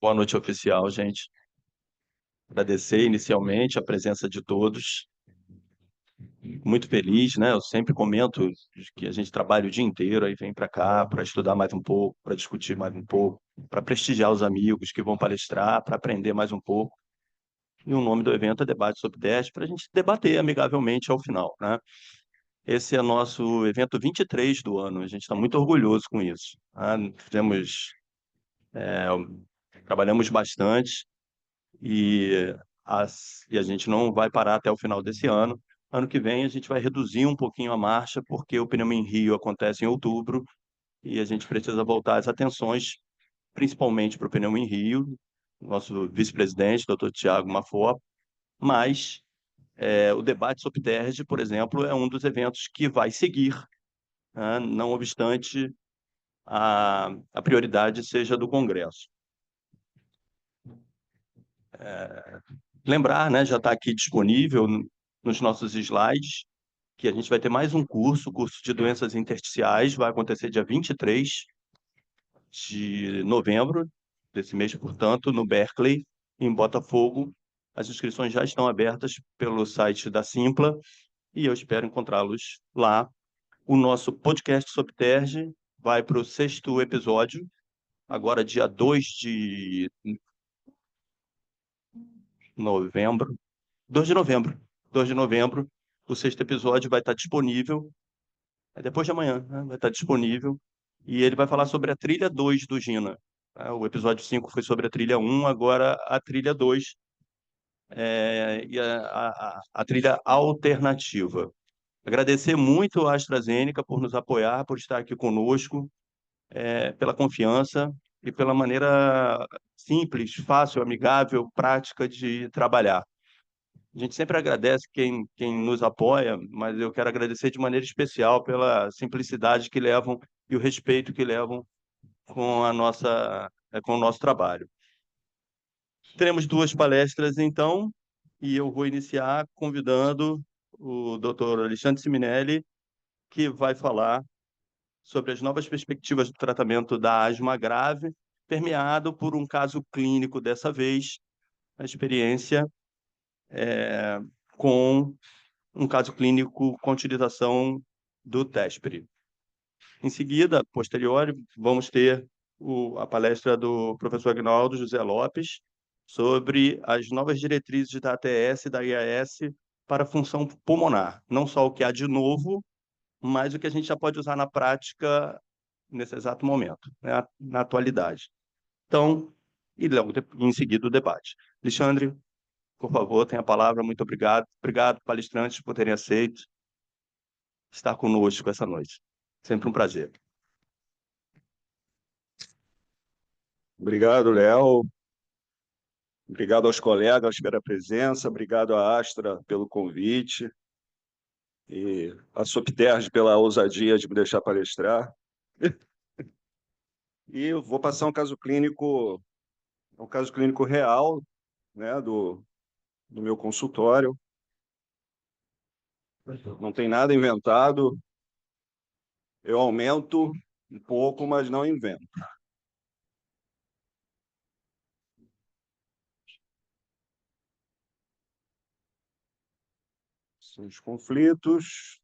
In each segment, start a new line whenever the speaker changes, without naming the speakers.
Boa noite, oficial, gente. Agradecer inicialmente a presença de todos. Muito feliz, né? Eu sempre comento que a gente trabalha o dia inteiro, aí vem para cá para estudar mais um pouco, para discutir mais um pouco, para prestigiar os amigos que vão palestrar, para aprender mais um pouco. E o nome do evento é Debate sobre Teste, para a gente debater amigavelmente ao final, né? Esse é nosso evento 23 do ano, a gente está muito orgulhoso com isso, tá? Trabalhamos bastante e, e a gente não vai parar até o final desse ano. Ano que vem a gente vai reduzir um pouquinho a marcha, porque o Pneumo em Rio acontece em outubro e a gente precisa voltar as atenções, principalmente para o Pneumo em Rio, nosso vice-presidente, doutor Tiago Mafó, mas o debate sobre TERJ, por exemplo, é um dos eventos que vai seguir, né, não obstante a prioridade seja do Congresso. Lembrar, né, já está aqui disponível nos nossos slides, que a gente vai ter mais um curso, o curso de doenças intersticiais, vai acontecer dia 23 de novembro desse mês, portanto, no Berkeley, em Botafogo. As inscrições já estão abertas pelo site da Simpla e eu espero encontrá-los lá. O nosso podcast sobre TERJ vai para o 6º episódio, agora dia 2 de novembro. 2 de novembro. 2 de novembro, o 6º episódio vai estar disponível. É depois de amanhã, né? Vai estar disponível. E ele vai falar sobre a trilha 2 do Gina. Tá? O episódio 5 foi sobre a trilha 1, agora a trilha 2 e a trilha alternativa. Agradecer muito à AstraZeneca por nos apoiar, por estar aqui conosco, pela confiança e pela maneira simples, fácil, amigável, prática de trabalhar. A gente sempre agradece quem nos apoia, mas eu quero agradecer de maneira especial pela simplicidade que levam e o respeito que levam com o nosso trabalho. Teremos 2 palestras, então, e eu vou iniciar convidando o Dr. Alexandre Siminelli, que vai falar sobre as novas perspectivas do tratamento da asma grave, permeado por um caso clínico dessa vez, a experiência com um caso clínico com utilização do TESPRI. Em seguida, posterior, vamos ter a palestra do professor Agnaldo José Lopes sobre as novas diretrizes da ATS e da IAS para a função pulmonar. Não só o que há de novo, mas o que a gente já pode usar na prática nesse exato momento, né, na atualidade. Então, e logo em seguida o debate. Alexandre, por favor, tenha a palavra. Muito obrigado. Obrigado, palestrantes, por terem aceito estar conosco essa noite. Sempre um prazer.
Obrigado, Léo. Obrigado aos colegas pela presença, obrigado à Astra pelo convite e à Sopterj pela ousadia de me deixar palestrar. E eu vou passar um caso clínico real, né, do meu consultório. Não tem nada inventado. Eu aumento um pouco, mas não invento. São os conflitos.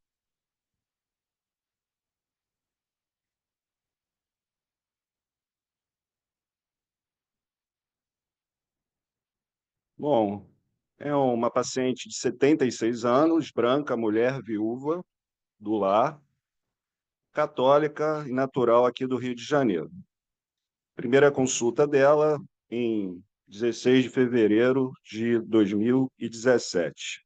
Bom, é uma paciente de 76 anos, branca, mulher, viúva, do lar, católica e natural aqui do Rio de Janeiro. Primeira consulta dela em 16 de fevereiro de 2017.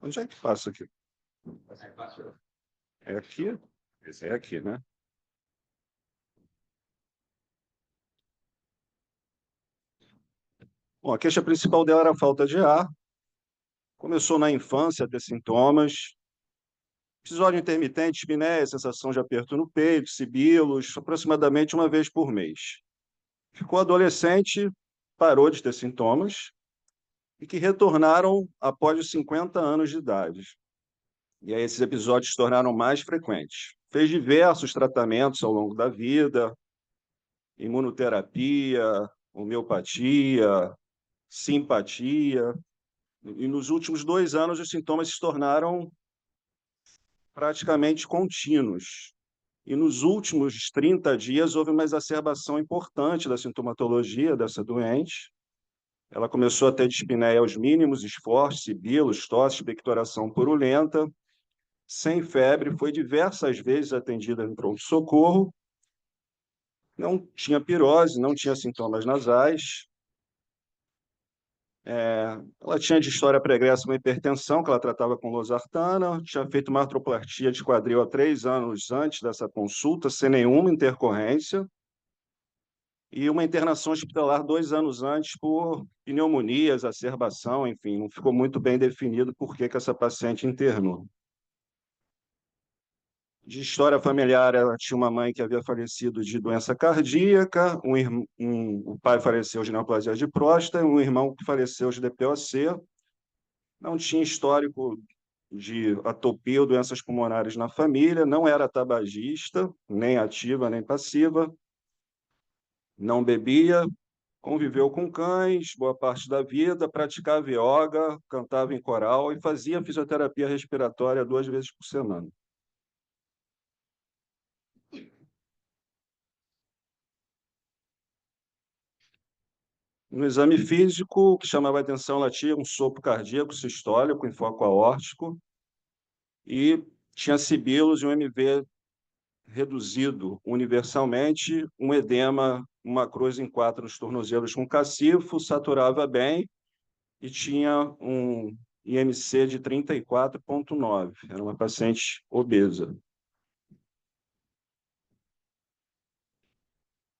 Onde é que passa aqui? É aqui? Esse é aqui, né? Bom, a queixa principal dela era a falta de ar. Começou na infância a ter sintomas. Episódio intermitente, espinéia, sensação de aperto no peito, sibilos, aproximadamente uma vez por mês. Ficou adolescente, parou de ter sintomas e que retornaram após os 50 anos de idade. E aí esses episódios se tornaram mais frequentes. Fez diversos tratamentos ao longo da vida, imunoterapia, homeopatia, simpatia, e nos últimos 2 anos os sintomas se tornaram praticamente contínuos. E nos últimos 30 dias houve uma exacerbação importante da sintomatologia dessa doente. Ela começou a ter dispneia aos mínimos esforços, sibilos, tosse, expectoração purulenta, sem febre, foi diversas vezes atendida em pronto-socorro, não tinha pirose, não tinha sintomas nasais. Ela tinha de história pregressa uma hipertensão, que ela tratava com losartana, tinha feito uma artroplastia de quadril há 3 anos antes dessa consulta, sem nenhuma intercorrência, e uma internação hospitalar 2 anos antes por pneumonia, exacerbação, enfim, não ficou muito bem definido por que essa paciente internou. De história familiar, ela tinha uma mãe que havia falecido de doença cardíaca, o pai faleceu de neoplasia de próstata, um irmão que faleceu de DPOC, não tinha histórico de atopia ou doenças pulmonares na família, não era tabagista, nem ativa nem passiva, não bebia, conviveu com cães boa parte da vida, praticava yoga, cantava em coral e fazia fisioterapia respiratória 2 vezes por semana. No exame físico, o que chamava a atenção, ela tinha um sopro cardíaco sistólico em foco aórtico e tinha sibilos e um MV reduzido universalmente, um edema, uma cruz em 4 nos tornozelos com cacifo, saturava bem e tinha um IMC de 34,9. Era uma paciente obesa.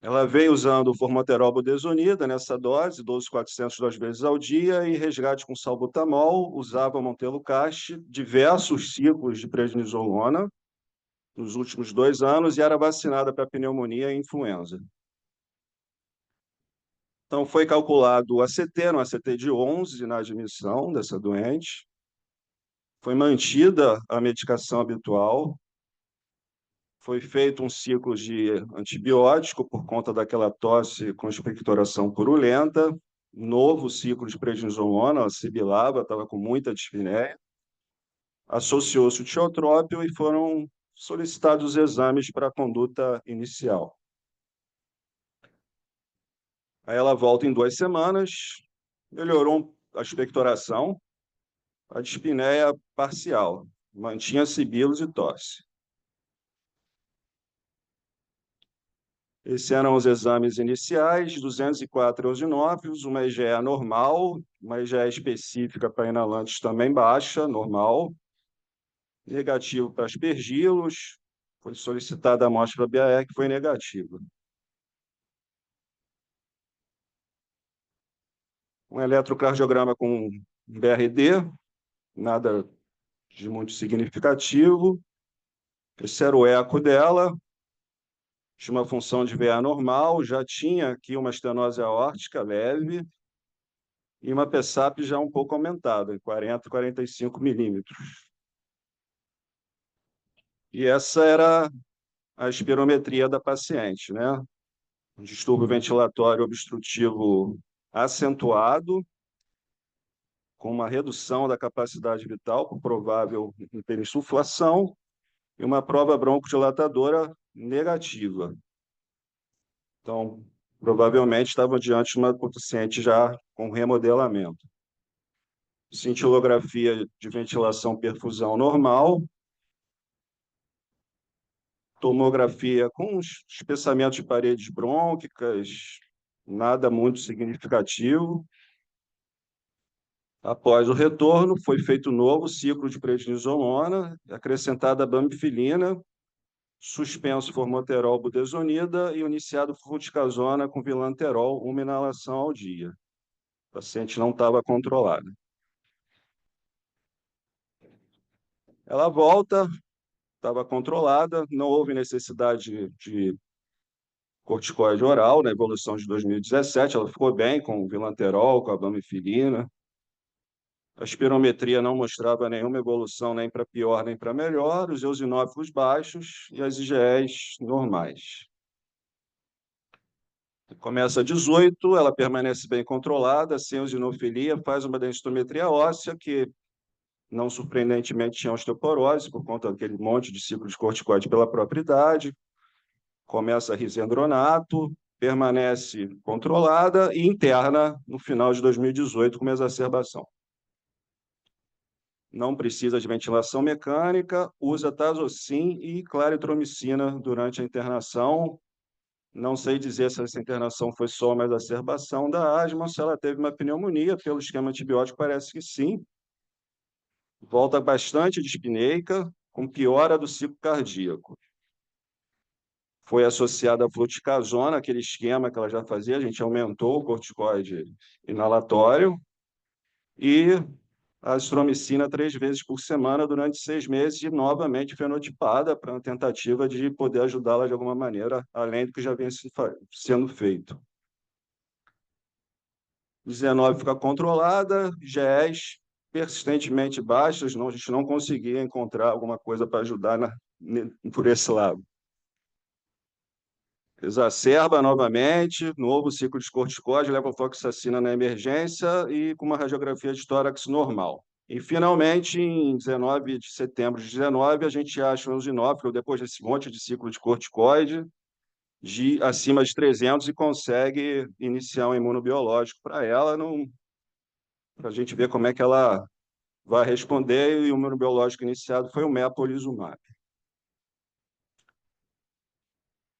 Ela veio usando o formoterol budesonida nessa dose, 12.400 2 vezes ao dia, e resgate com salbutamol, usava montelukast, diversos ciclos de prednisolona nos últimos 2 anos e era vacinada para pneumonia e influenza. Então, foi calculado o ACT, no ACT de 11 na admissão dessa doente, foi mantida a medicação habitual, foi feito um ciclo de antibiótico por conta daquela tosse com expectoração purulenta, novo ciclo de prednisolona, ela sibilava, estava com muita dispneia, associou-se o tiotrópio e foram solicitados os exames para a conduta inicial. Aí ela volta em 2 semanas, melhorou a expectoração, a dispneia parcial, mantinha sibilos e tosse. Esses eram os exames iniciais, 204 eosinófilos, uma IgE normal, uma IgE específica para inalantes também baixa, normal, negativo para aspergilos, foi solicitada a amostra BAE, que foi negativa. Um eletrocardiograma com BRD, nada de muito significativo. Esse era o eco dela, tinha uma função de VA normal, já tinha aqui uma estenose aórtica leve e uma PSAP já um pouco aumentada, em 40, 45 milímetros. E essa era a espirometria da paciente, né? Um distúrbio ventilatório obstrutivo acentuado, com uma redução da capacidade vital, por provável hiperinsuflação, e uma prova broncodilatadora negativa. Então, provavelmente estava diante de uma paciente já com remodelamento. Cintilografia de ventilação perfusão normal, tomografia com espessamento de paredes brônquicas, nada muito significativo. Após o retorno, foi feito um novo ciclo de prednisolona, acrescentada bamifilina, suspenso formoterol budesonida e iniciado fluticasona com vilanterol, uma inalação ao dia. O paciente não estava controlada. Ela volta, estava controlada, não houve necessidade de corticoide oral na evolução de 2017, ela ficou bem com o vilanterol, com a bamifilina. A espirometria não mostrava nenhuma evolução nem para pior nem para melhor, os eosinófilos baixos e as IgEs normais. Começa a 18, ela permanece bem controlada, sem eosinofilia, faz uma densitometria óssea, que não surpreendentemente tinha osteoporose, por conta daquele monte de ciclo de corticoide pela própria idade. Começa a risendronato, permanece controlada e interna no final de 2018 com uma exacerbação. Não precisa de ventilação mecânica, usa tazocin e claritromicina durante a internação. Não sei dizer se essa internação foi só uma exacerbação da asma ou se ela teve uma pneumonia. Pelo esquema antibiótico, parece que sim. Volta bastante dispneica, com piora do ciclo cardíaco. Foi associada à fluticasona, aquele esquema que ela já fazia, a gente aumentou o corticoide inalatório, e a azitromicina 3 vezes por semana durante 6 meses, e novamente fenotipada, para uma tentativa de poder ajudá-la de alguma maneira, além do que já vinha sendo feito. 19 fica controlada, GEs persistentemente baixas, a gente não conseguia encontrar alguma coisa para ajudar por esse lado. Exacerba novamente, novo ciclo de corticóide, levofloxacina na emergência e com uma radiografia de tórax normal. E, finalmente, em 19 de setembro de 19, a gente acha um eosinófilo, depois desse monte de ciclo de corticoide, acima de 300, e consegue iniciar um imunobiológico para ela, para a gente ver como é que ela vai responder, e o imunobiológico iniciado foi o mepolizumab.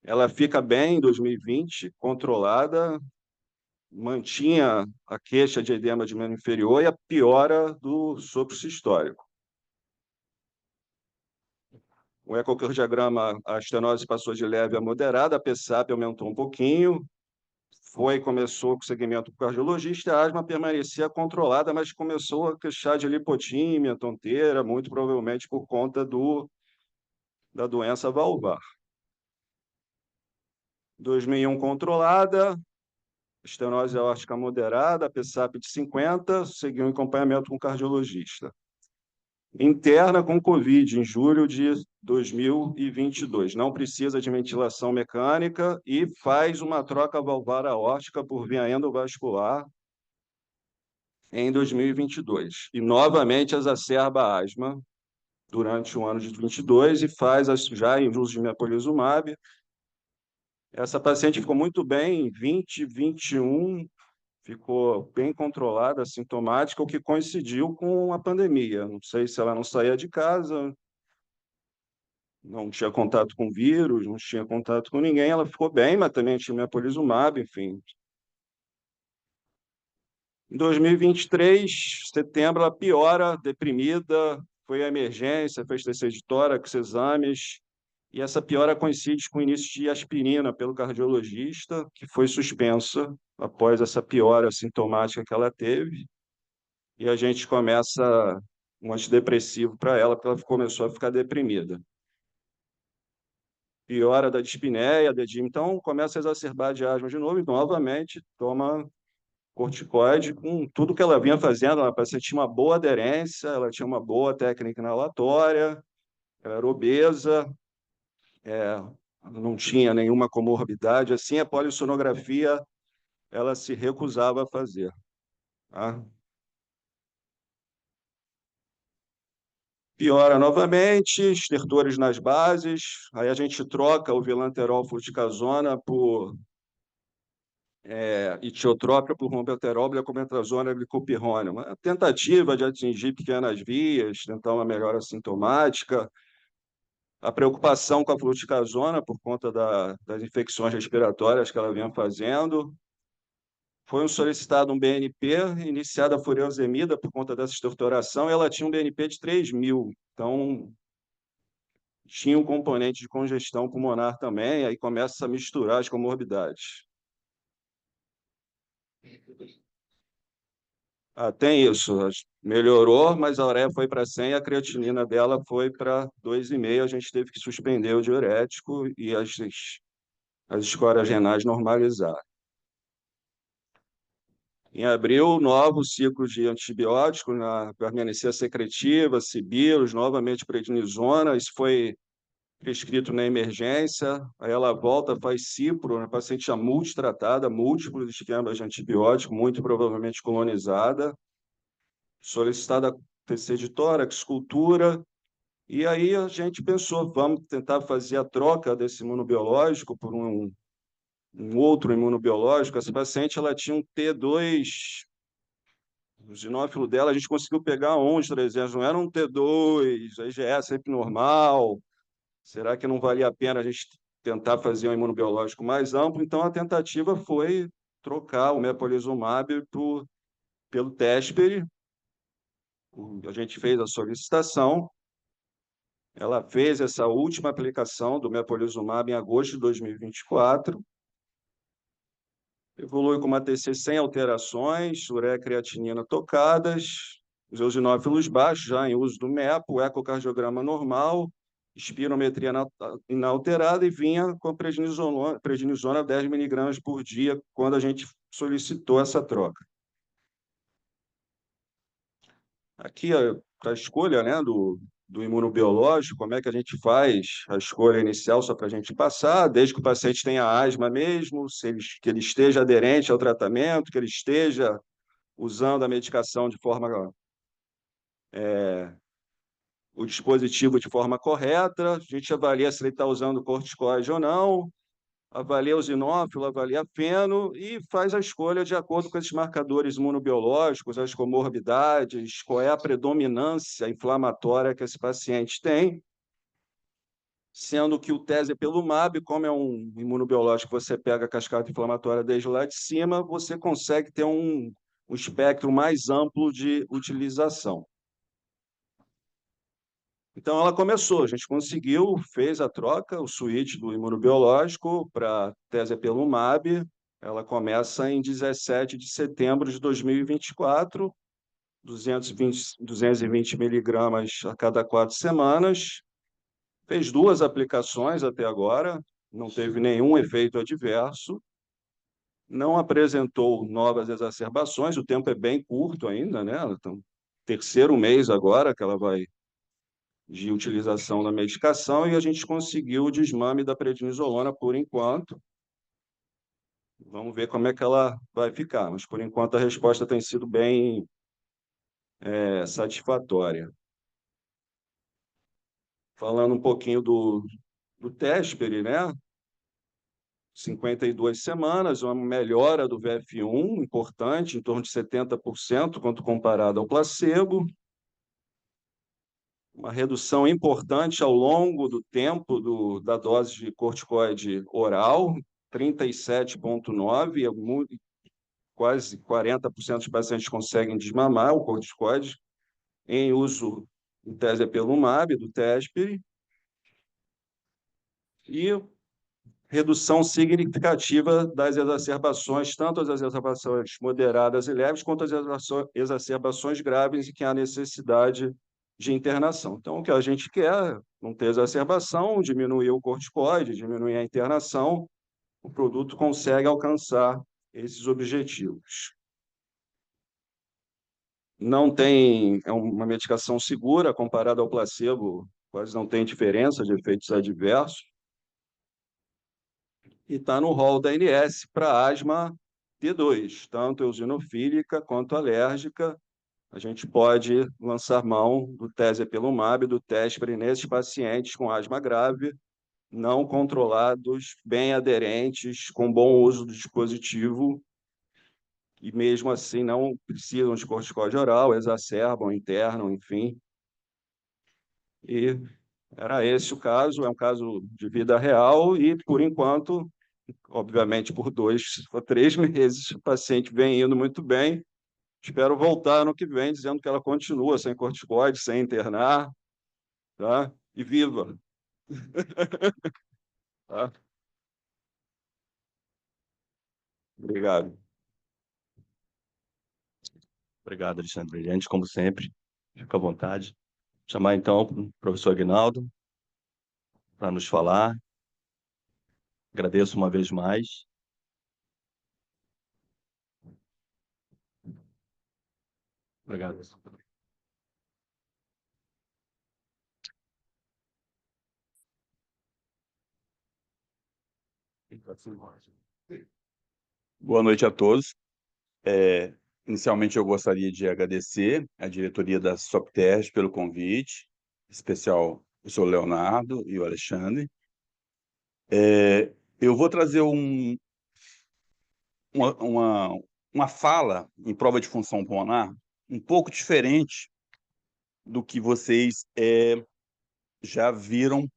Ela fica bem em 2020, controlada, mantinha a queixa de edema de membro inferior e a piora do sopro sistólico. O ecocardiograma, a estenose passou de leve a moderada, a PSAP aumentou um pouquinho, começou com o segmento do cardiologista, a asma permanecia controlada, mas começou a queixar de lipotímia, tonteira, muito provavelmente por conta da doença valvar. 2001 controlada, estenose aórtica moderada, PSAP de 50, seguiu em acompanhamento com o cardiologista. Interna com Covid, em julho de 2022. Não precisa de ventilação mecânica e faz uma troca valvar aórtica por via endovascular em 2022. E, novamente, exacerba a asma durante o ano de 2022 e faz já em uso de mepolizumab. Essa paciente ficou muito bem em 2021, ficou bem controlada, assintomática, o que coincidiu com a pandemia. Não sei se ela não saía de casa, não tinha contato com vírus, não tinha contato com ninguém, ela ficou bem, mas também tinha mepolizumab, enfim. Em 2023, setembro, ela piora, deprimida, foi à emergência, fez TC de tórax, exames, e essa piora coincide com o início de aspirina pelo cardiologista, que foi suspensa após essa piora sintomática que ela teve, e a gente começa um antidepressivo para ela, porque ela começou a ficar deprimida. Piora da dispneia, então começa a exacerbar de asma de novo, e novamente toma corticoide com tudo que ela vinha fazendo. A paciente tinha uma boa aderência, ela tinha uma boa técnica inalatória, ela era obesa, não tinha nenhuma comorbidade, assim, a polissonografia ela se recusava a fazer. Tá? Piora novamente, estertores nas bases, aí a gente troca o vilanterol fluticasona por etiotrópico por rompeterol, glicomethazona, glicopirrona. Uma tentativa de atingir pequenas vias, tentar uma melhora sintomática. A preocupação com a fluticasona por conta das infecções respiratórias que ela vinha fazendo. Foi solicitado um BNP, iniciada a furosemida por conta dessa estertoração, e ela tinha um BNP de 3.000. Então, tinha um componente de congestão pulmonar também, aí começa a misturar as comorbidades. Tem isso, melhorou, mas a ureia foi para 100, a creatinina dela foi para 2,5, a gente teve que suspender o diurético e as escórias renais normalizaram. Em abril, novos ciclos de antibióticos, na permanência secretiva, cibilos, novamente prednisona. Isso foi prescrito na emergência. Aí ela volta, faz cipro, a paciente já multitratada, múltiplos esquemas de antibiótico, muito provavelmente colonizada, solicitada TC de tórax, cultura. E aí a gente pensou, vamos tentar fazer a troca desse imunobiológico por um outro imunobiológico. Essa paciente ela tinha um T2, o ginófilo dela, a gente conseguiu pegar 11/300, não era um T2, a IgE sempre normal. Será que não valia a pena a gente tentar fazer um imunobiológico mais amplo? Então, a tentativa foi trocar o mepolizumab pelo Tezspire. A gente fez a solicitação, ela fez essa última aplicação do mepolizumab em agosto de 2024, evolui com uma TC sem alterações, ureia e creatinina tocadas, os eosinófilos baixos, já em uso do MEPO, ecocardiograma normal, espirometria inalterada, e vinha com prednisona 10 miligramas por dia, quando a gente solicitou essa troca. Aqui a escolha, né, do imunobiológico, como é que a gente faz a escolha inicial só para a gente passar, desde que o paciente tenha asma mesmo, que ele esteja aderente ao tratamento, que ele esteja usando a medicação de forma, o dispositivo de forma correta, a gente avalia se ele está usando corticoide ou não, avalia o eosinófilo, avalia feno e faz a escolha de acordo com esses marcadores imunobiológicos, as comorbidades, qual é a predominância inflamatória que esse paciente tem, sendo que o tezepelumab, como é um imunobiológico, você pega a cascata inflamatória desde lá de cima, você consegue ter um espectro mais amplo de utilização. Então, ela começou, a gente conseguiu, fez a troca, o switch do imunobiológico para tezepelumab. Ela começa em 17 de setembro de 2024, 220 miligramas a cada 4 semanas. Fez 2 aplicações até agora, não teve nenhum efeito adverso, não apresentou novas exacerbações, o tempo é bem curto ainda, né? Ela está no terceiro mês agora que ela vai de utilização da medicação, e a gente conseguiu o desmame da prednisolona por enquanto. Vamos ver como é que ela vai ficar, mas por enquanto a resposta tem sido bem satisfatória. Falando um pouquinho do Tezspire, né? 52 semanas, uma melhora do VF1 importante, em torno de 70%, quando comparado ao placebo. Uma redução importante ao longo do tempo da dose de corticoide oral, 37,9%, quase 40% dos pacientes conseguem desmamar o corticoide em uso do tezepelumab, do Tezspire, e redução significativa das exacerbações, tanto as exacerbações moderadas e leves, quanto as exacerbações graves em que há necessidade de internação. Então, o que a gente quer é não ter exacerbação, diminuir o corticoide, diminuir a internação, o produto consegue alcançar esses objetivos. Não tem, é uma medicação segura, comparada ao placebo, quase não tem diferença de efeitos adversos, e está no rol da ANS para asma T2, tanto eosinofílica quanto alérgica. A gente pode lançar mão do tezepelumab, do Tezspire nesses pacientes com asma grave, não controlados, bem aderentes, com bom uso do dispositivo, e mesmo assim não precisam de corticoide oral, exacerbam, internam, enfim. E era esse o caso, é um caso de vida real, e por enquanto, obviamente por 2 ou 3 meses, o paciente vem indo muito bem. Espero voltar ano que vem dizendo que ela continua sem corticoide, sem internar, tá? E viva! Tá? Obrigado.
Obrigado, Alexandre. Brilhante, como sempre. Fica à vontade. Vou chamar então o professor Aguinaldo para nos falar. Agradeço uma vez mais. Obrigado.
Boa noite a todos. Inicialmente, eu gostaria de agradecer à diretoria da Sopterj pelo convite, em especial o senhor Leonardo e o Alexandre. Eu vou trazer uma fala em prova de função pulmonar um pouco diferente do que vocês já viram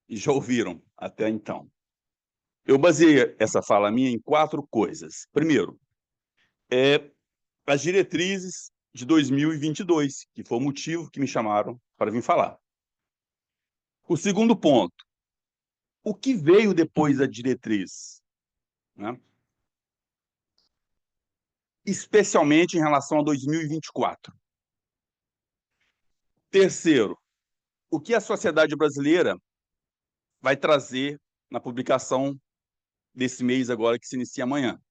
e já ouviram até então. Eu baseei essa fala minha em 4 coisas. Primeiro, as diretrizes de 2022, que foi o motivo que me chamaram para vir falar. O segundo ponto, o que veio depois da diretriz, né? Especialmente em relação a 2024. Terceiro, o que a sociedade brasileira vai trazer na publicação desse mês agora, que se inicia amanhã,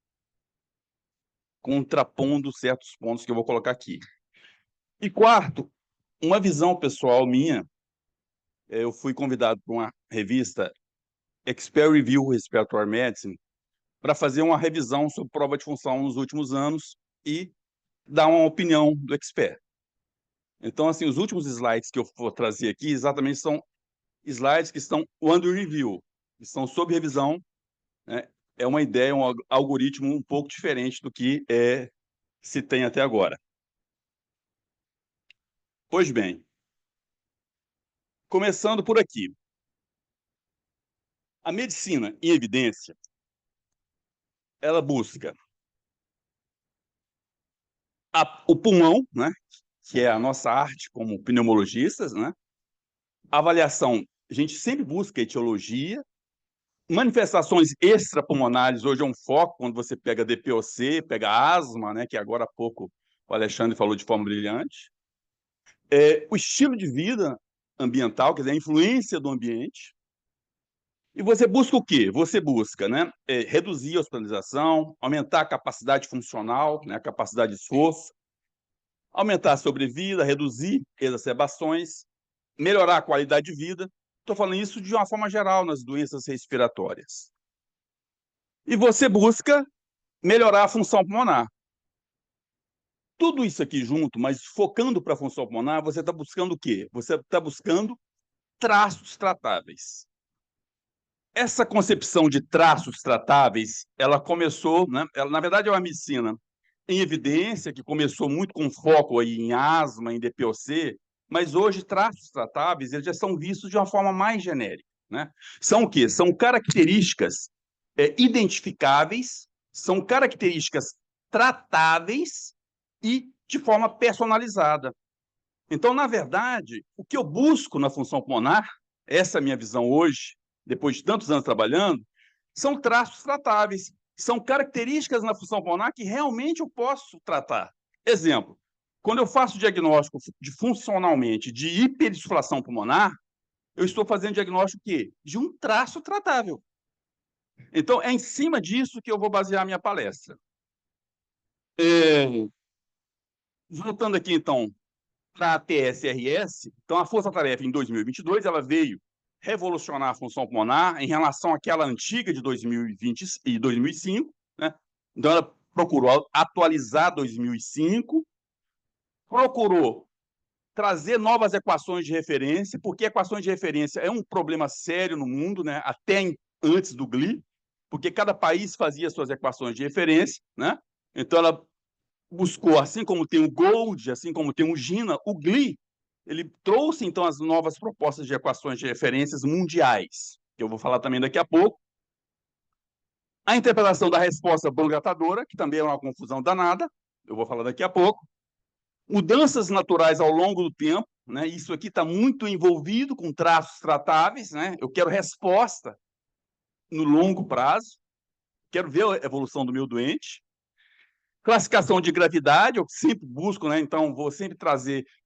contrapondo certos pontos que eu vou colocar aqui. E quarto, uma visão pessoal minha. Eu fui convidado por uma revista, Expert Review Respiratory Medicine, para fazer uma revisão sobre prova de função nos últimos anos e dar uma opinião do expert. Então, assim, os últimos slides que eu vou trazer aqui exatamente são slides que estão under review, que estão sob revisão, né? É uma ideia, um algoritmo um pouco diferente do que se tem até agora. Pois bem, começando por aqui. A medicina em evidência, ela busca o pulmão, né, que é a nossa arte como pneumologistas, né? A avaliação, a gente sempre busca etiologia, manifestações extrapulmonares, hoje é um foco, quando você pega DPOC, pega asma, né, que agora há pouco o Alexandre falou de forma brilhante. O estilo de vida ambiental, quer dizer, a influência do ambiente. E você busca o quê? Você busca, né, reduzir a hospitalização, aumentar a capacidade funcional, né, a capacidade de esforço, aumentar a sobrevida, reduzir exacerbações, melhorar a qualidade de vida. Estou falando isso de uma forma geral nas doenças respiratórias. E você busca melhorar a função pulmonar. Tudo isso aqui junto, mas focando para a função pulmonar, você está buscando o quê? Você está buscando traços tratáveis. Essa concepção de traços tratáveis, ela começou, né? Na verdade, é uma medicina em evidência, que começou muito com foco aí em asma, em DPOC, mas hoje traços tratáveis eles já são vistos de uma forma mais genérica, né? São o quê? São características identificáveis, são características tratáveis e de forma personalizada. Então, na verdade, o que eu busco na função pulmonar, essa é a minha visão hoje, depois de tantos anos trabalhando, são traços tratáveis, são características na função pulmonar que realmente eu posso tratar. Exemplo, quando eu faço diagnóstico funcionalmente de hiperinsuflação pulmonar, eu estou fazendo diagnóstico quê? De um traço tratável. Então, é em cima disso que eu vou basear a minha palestra. Voltando aqui, então, para a TSRS, então a força-tarefa em 2022 ela veio revolucionar a função pulmonar em relação àquela antiga de 2020 e 2005, né? Então ela procurou atualizar 2005, procurou trazer novas equações de referência, porque equações de referência é um problema sério no mundo, né? Até antes do GLI, porque cada país fazia suas equações de referência, né? Então ela buscou, assim como tem o Gold, assim como tem o GINA, o GLI, ele trouxe, então, as novas propostas de equações de referências mundiais, que eu vou falar também daqui a pouco. A interpretação da resposta bronquilatadora, que também é uma confusão danada, eu vou falar daqui a pouco. Mudanças naturais ao longo do tempo, né? Isso aqui está muito envolvido com traços tratáveis, né? Eu quero resposta no longo prazo, quero ver a evolução do meu doente. Classificação de gravidade, eu sempre busco, né? Então, vou sempre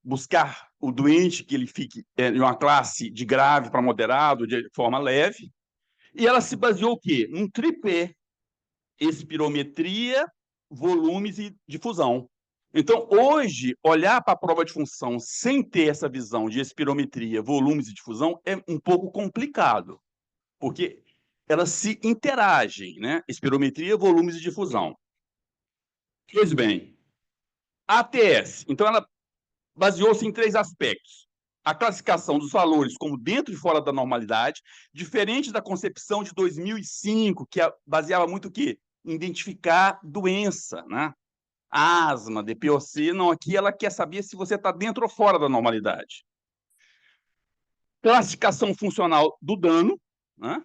buscar o doente que ele fique em uma classe de grave para moderado, de forma leve. E ela se baseou o quê? Num tripé: espirometria, volumes e difusão. Então, hoje, olhar para a prova de função sem ter essa visão de espirometria, volumes e difusão é um pouco complicado, porque elas se interagem, né? Espirometria, volumes e difusão. Pois bem, a ATS, então ela baseou-se em 3 aspectos. A classificação dos valores como dentro e fora da normalidade, diferente da concepção de 2005, que baseava muito o quê? Em identificar doença, né? Asma, DPOC, não, aqui ela quer saber se você está dentro ou fora da normalidade. Classificação funcional do dano, né?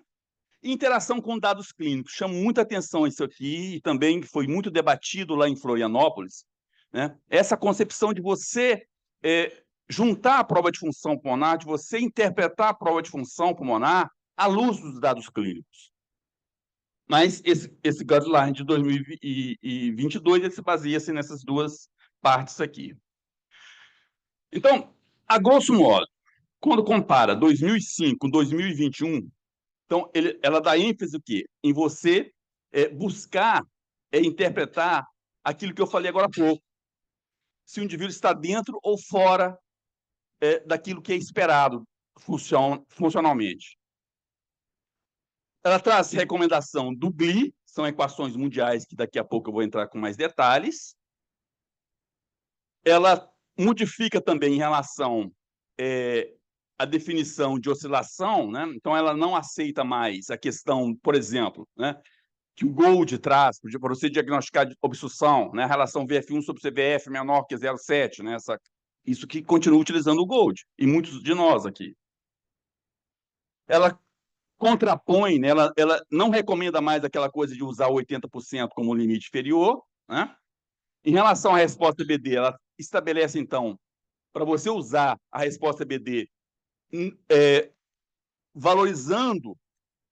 Interação com dados clínicos. Chamo muita atenção isso aqui, e também foi muito debatido lá em Florianópolis, né? Essa concepção de você juntar a prova de função pulmonar, de você interpretar a prova de função pulmonar à luz dos dados clínicos. Mas esse guideline de 2022 ele se baseia-se nessas 2 partes aqui. Então, a grosso modo, quando compara 2005 com 2021, então ela dá ênfase o quê? Em você buscar interpretar aquilo que eu falei agora há pouco. Se o indivíduo está dentro ou fora daquilo que é esperado funcionalmente. Ela traz recomendação do GLI, são equações mundiais que daqui a pouco eu vou entrar com mais detalhes. Ela modifica também em relação à definição de oscilação, né? Então ela não aceita mais a questão, por exemplo, né, que o GOLD traz para você diagnosticar de obstrução, né, a relação VF1 sobre CVF menor que 0,7, né, isso que continua utilizando o GOLD, e muitos de nós aqui. Ela contrapõe, né, ela não recomenda mais aquela coisa de usar 80% como limite inferior, né? Em relação à resposta BD, ela estabelece, então, para você usar a resposta BD valorizando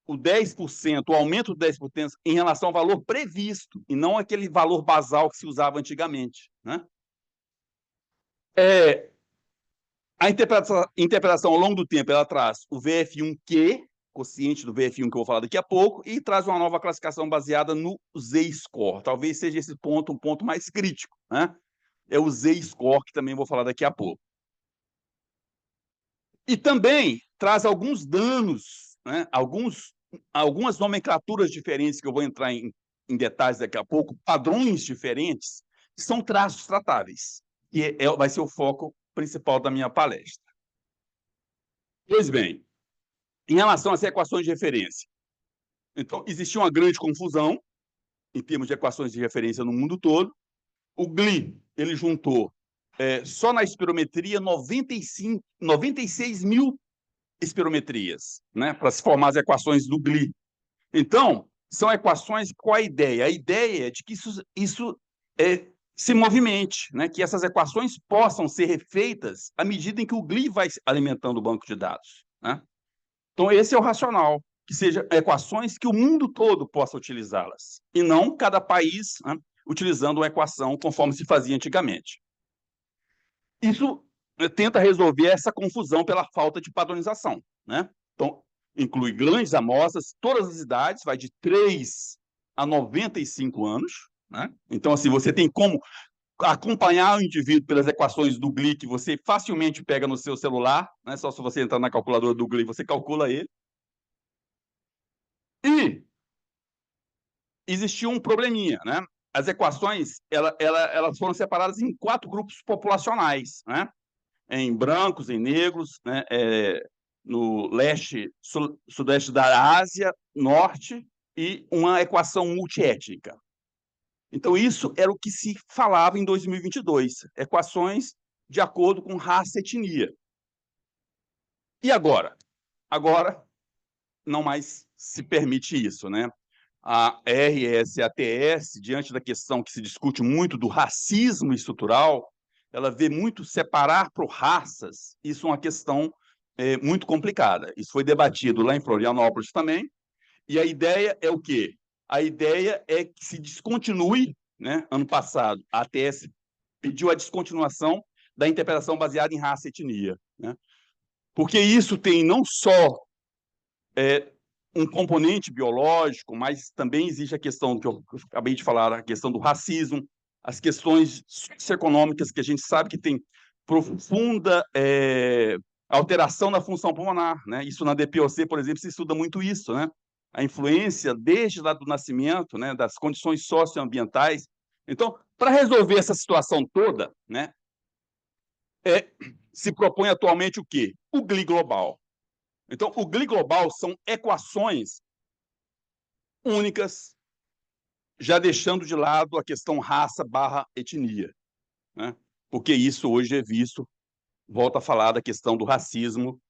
o 10%, o aumento do 10% em relação ao valor previsto, e não aquele valor basal que se usava antigamente, né? A interpretação ao longo do tempo, ela traz o VF1Q, quociente do VF1 que eu vou falar daqui a pouco, e traz uma nova classificação baseada no Z-score. Talvez seja esse ponto um ponto mais crítico, né? É o Z-score, que também vou falar daqui a pouco. E também traz alguns danos, né? Algumas nomenclaturas diferentes, que eu vou entrar em detalhes daqui a pouco, padrões diferentes, que são traços tratáveis, e vai ser o foco principal da minha palestra. Pois bem, em relação às equações de referência, então, existia uma grande confusão em termos de equações de referência no mundo todo. O GLI, ele juntou só na espirometria 96 mil espirometrias, né, para se formar as equações do GLI. Então, são equações com a ideia. A ideia é de que isso se movimente, né, que essas equações possam ser refeitas à medida em que o GLI vai alimentando o banco de dados, né? Então, esse é o racional, que sejam equações que o mundo todo possa utilizá-las, e não cada país, né, utilizando uma equação conforme se fazia antigamente. Isso tenta resolver essa confusão pela falta de padronização, né? Então, inclui grandes amostras, todas as idades, vai de 3 a 95 anos, né? Então, assim, você tem como acompanhar o indivíduo pelas equações do GLI, que você facilmente pega no seu celular, né? Só se você entrar na calculadora do GLI, você calcula ele. E existiu um probleminha, né? As equações, elas foram separadas em 4 grupos populacionais, né? Em brancos, em negros, né? No leste, sudeste da Ásia, norte, e uma equação multiétnica. Então, isso era o que se falava em 2022, equações de acordo com raça e etnia. E agora? Agora, não mais se permite isso, né? A RS e a TS, diante da questão que se discute muito do racismo estrutural, ela vê muito separar por raças, isso é uma questão muito complicada. Isso foi debatido lá em Florianópolis também, e a ideia é o quê? A ideia é que se descontinue, né? Ano passado, a ATS pediu a descontinuação da interpretação baseada em raça e etnia, né? Porque isso tem não só um componente biológico, mas também existe a questão que eu acabei de falar, a questão do racismo, as questões socioeconômicas, que a gente sabe que tem profunda alteração na função pulmonar, né? Isso na DPOC, por exemplo, se estuda muito isso, né? A influência desde lá do nascimento, né, das condições socioambientais. Então, para resolver essa situação toda, né, se propõe atualmente o quê? O GLI global. Então, o GLI global são equações únicas, já deixando de lado a questão raça/etnia, né? Porque isso hoje é visto, volta a falar da questão do racismo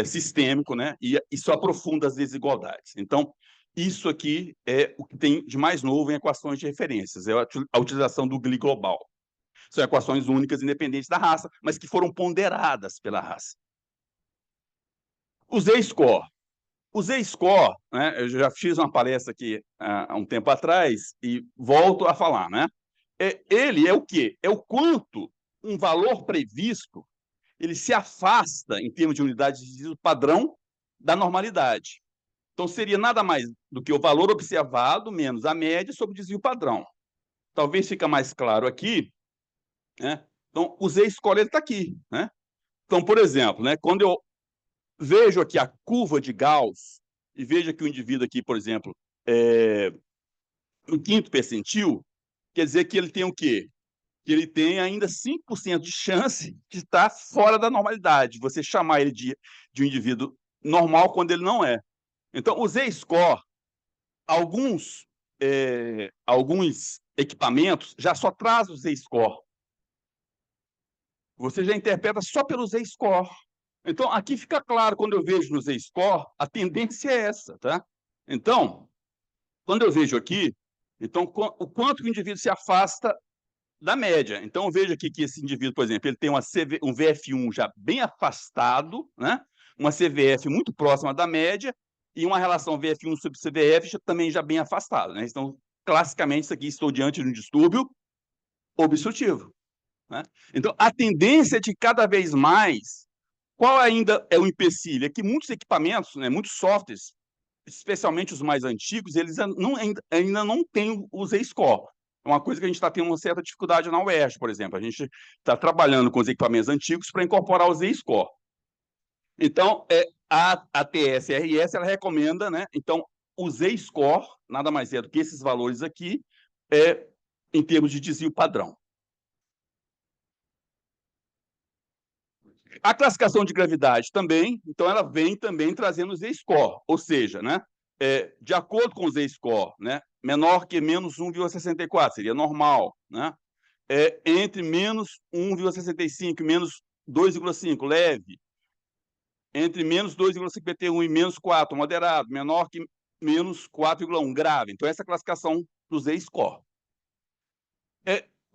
sistêmico, né? E isso aprofunda as desigualdades. Então, isso aqui é o que tem de mais novo em equações de referências, é a utilização do GLI global. São equações únicas, independentes da raça, mas que foram ponderadas pela raça. O Z-score. O Z-score, né, eu já fiz uma palestra aqui há um tempo atrás e volto a falar, né? Ele é o quê? É o quanto um valor previsto ele se afasta, em termos de unidade de desvio padrão, da normalidade. Então, seria nada mais do que o valor observado menos a média sobre o desvio padrão. Talvez fique mais claro aqui, né? Então, o Z-score está aqui, né? Então, por exemplo, né, quando eu vejo aqui a curva de Gauss e vejo que o indivíduo aqui, por exemplo, no quinto percentil, quer dizer que ele tem o quê? Que ele tem ainda 5% de chance de estar fora da normalidade. Você chamar ele de um indivíduo normal quando ele não é. Então, o Z-score, alguns equipamentos já só traz o Z-score. Você já interpreta só pelo Z-score. Então, aqui fica claro, quando eu vejo no Z-score, a tendência é essa, tá? Então, quando eu vejo aqui, então, o quanto o indivíduo se afasta da média. Então, eu vejo aqui que esse indivíduo, por exemplo, ele tem um VF1 já bem afastado, né? Uma CVF muito próxima da média e uma relação VF1 sobre CVF também já bem afastada, né? Então, classicamente, isso aqui, estou diante de um distúrbio obstrutivo, né? Então, a tendência é de cada vez mais. Qual ainda é o empecilho? É que muitos equipamentos, né, muitos softwares, especialmente os mais antigos, eles ainda não têm o Z-score. É uma coisa que a gente está tendo uma certa dificuldade na UERJ, por exemplo. A gente está trabalhando com os equipamentos antigos para incorporar o Z-score. Então, a TSRS ela recomenda, né? Então, o Z-score nada mais é do que esses valores aqui, em termos de desvio padrão. A classificação de gravidade também, então ela vem também trazendo o Z-score, ou seja, né, de acordo com o Z-score, né, menor que menos 1,64, seria normal, né, entre menos 1,65 e menos 2,5, leve, entre menos 2,51 e menos 4, moderado, menor que menos 4,1, grave. Então, essa é a classificação do Z-score.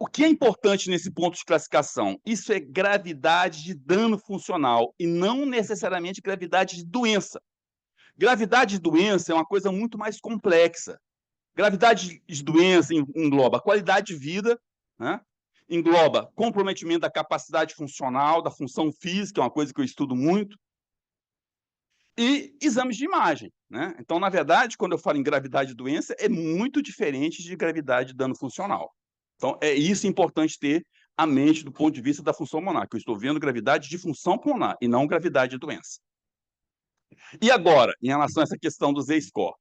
O que é importante nesse ponto de classificação? Isso é gravidade de dano funcional e não necessariamente gravidade de doença. Gravidade de doença é uma coisa muito mais complexa. Gravidade de doença engloba qualidade de vida, né? Engloba comprometimento da capacidade funcional, da função física, é uma coisa que eu estudo muito, e exames de imagem, né? Então, na verdade, quando eu falo em gravidade de doença, é muito diferente de gravidade de dano funcional. Então, é isso importante ter a mente do ponto de vista da função pulmonar, que eu estou vendo gravidade de função pulmonar e não gravidade de doença. E agora, em relação a essa questão do Z-score?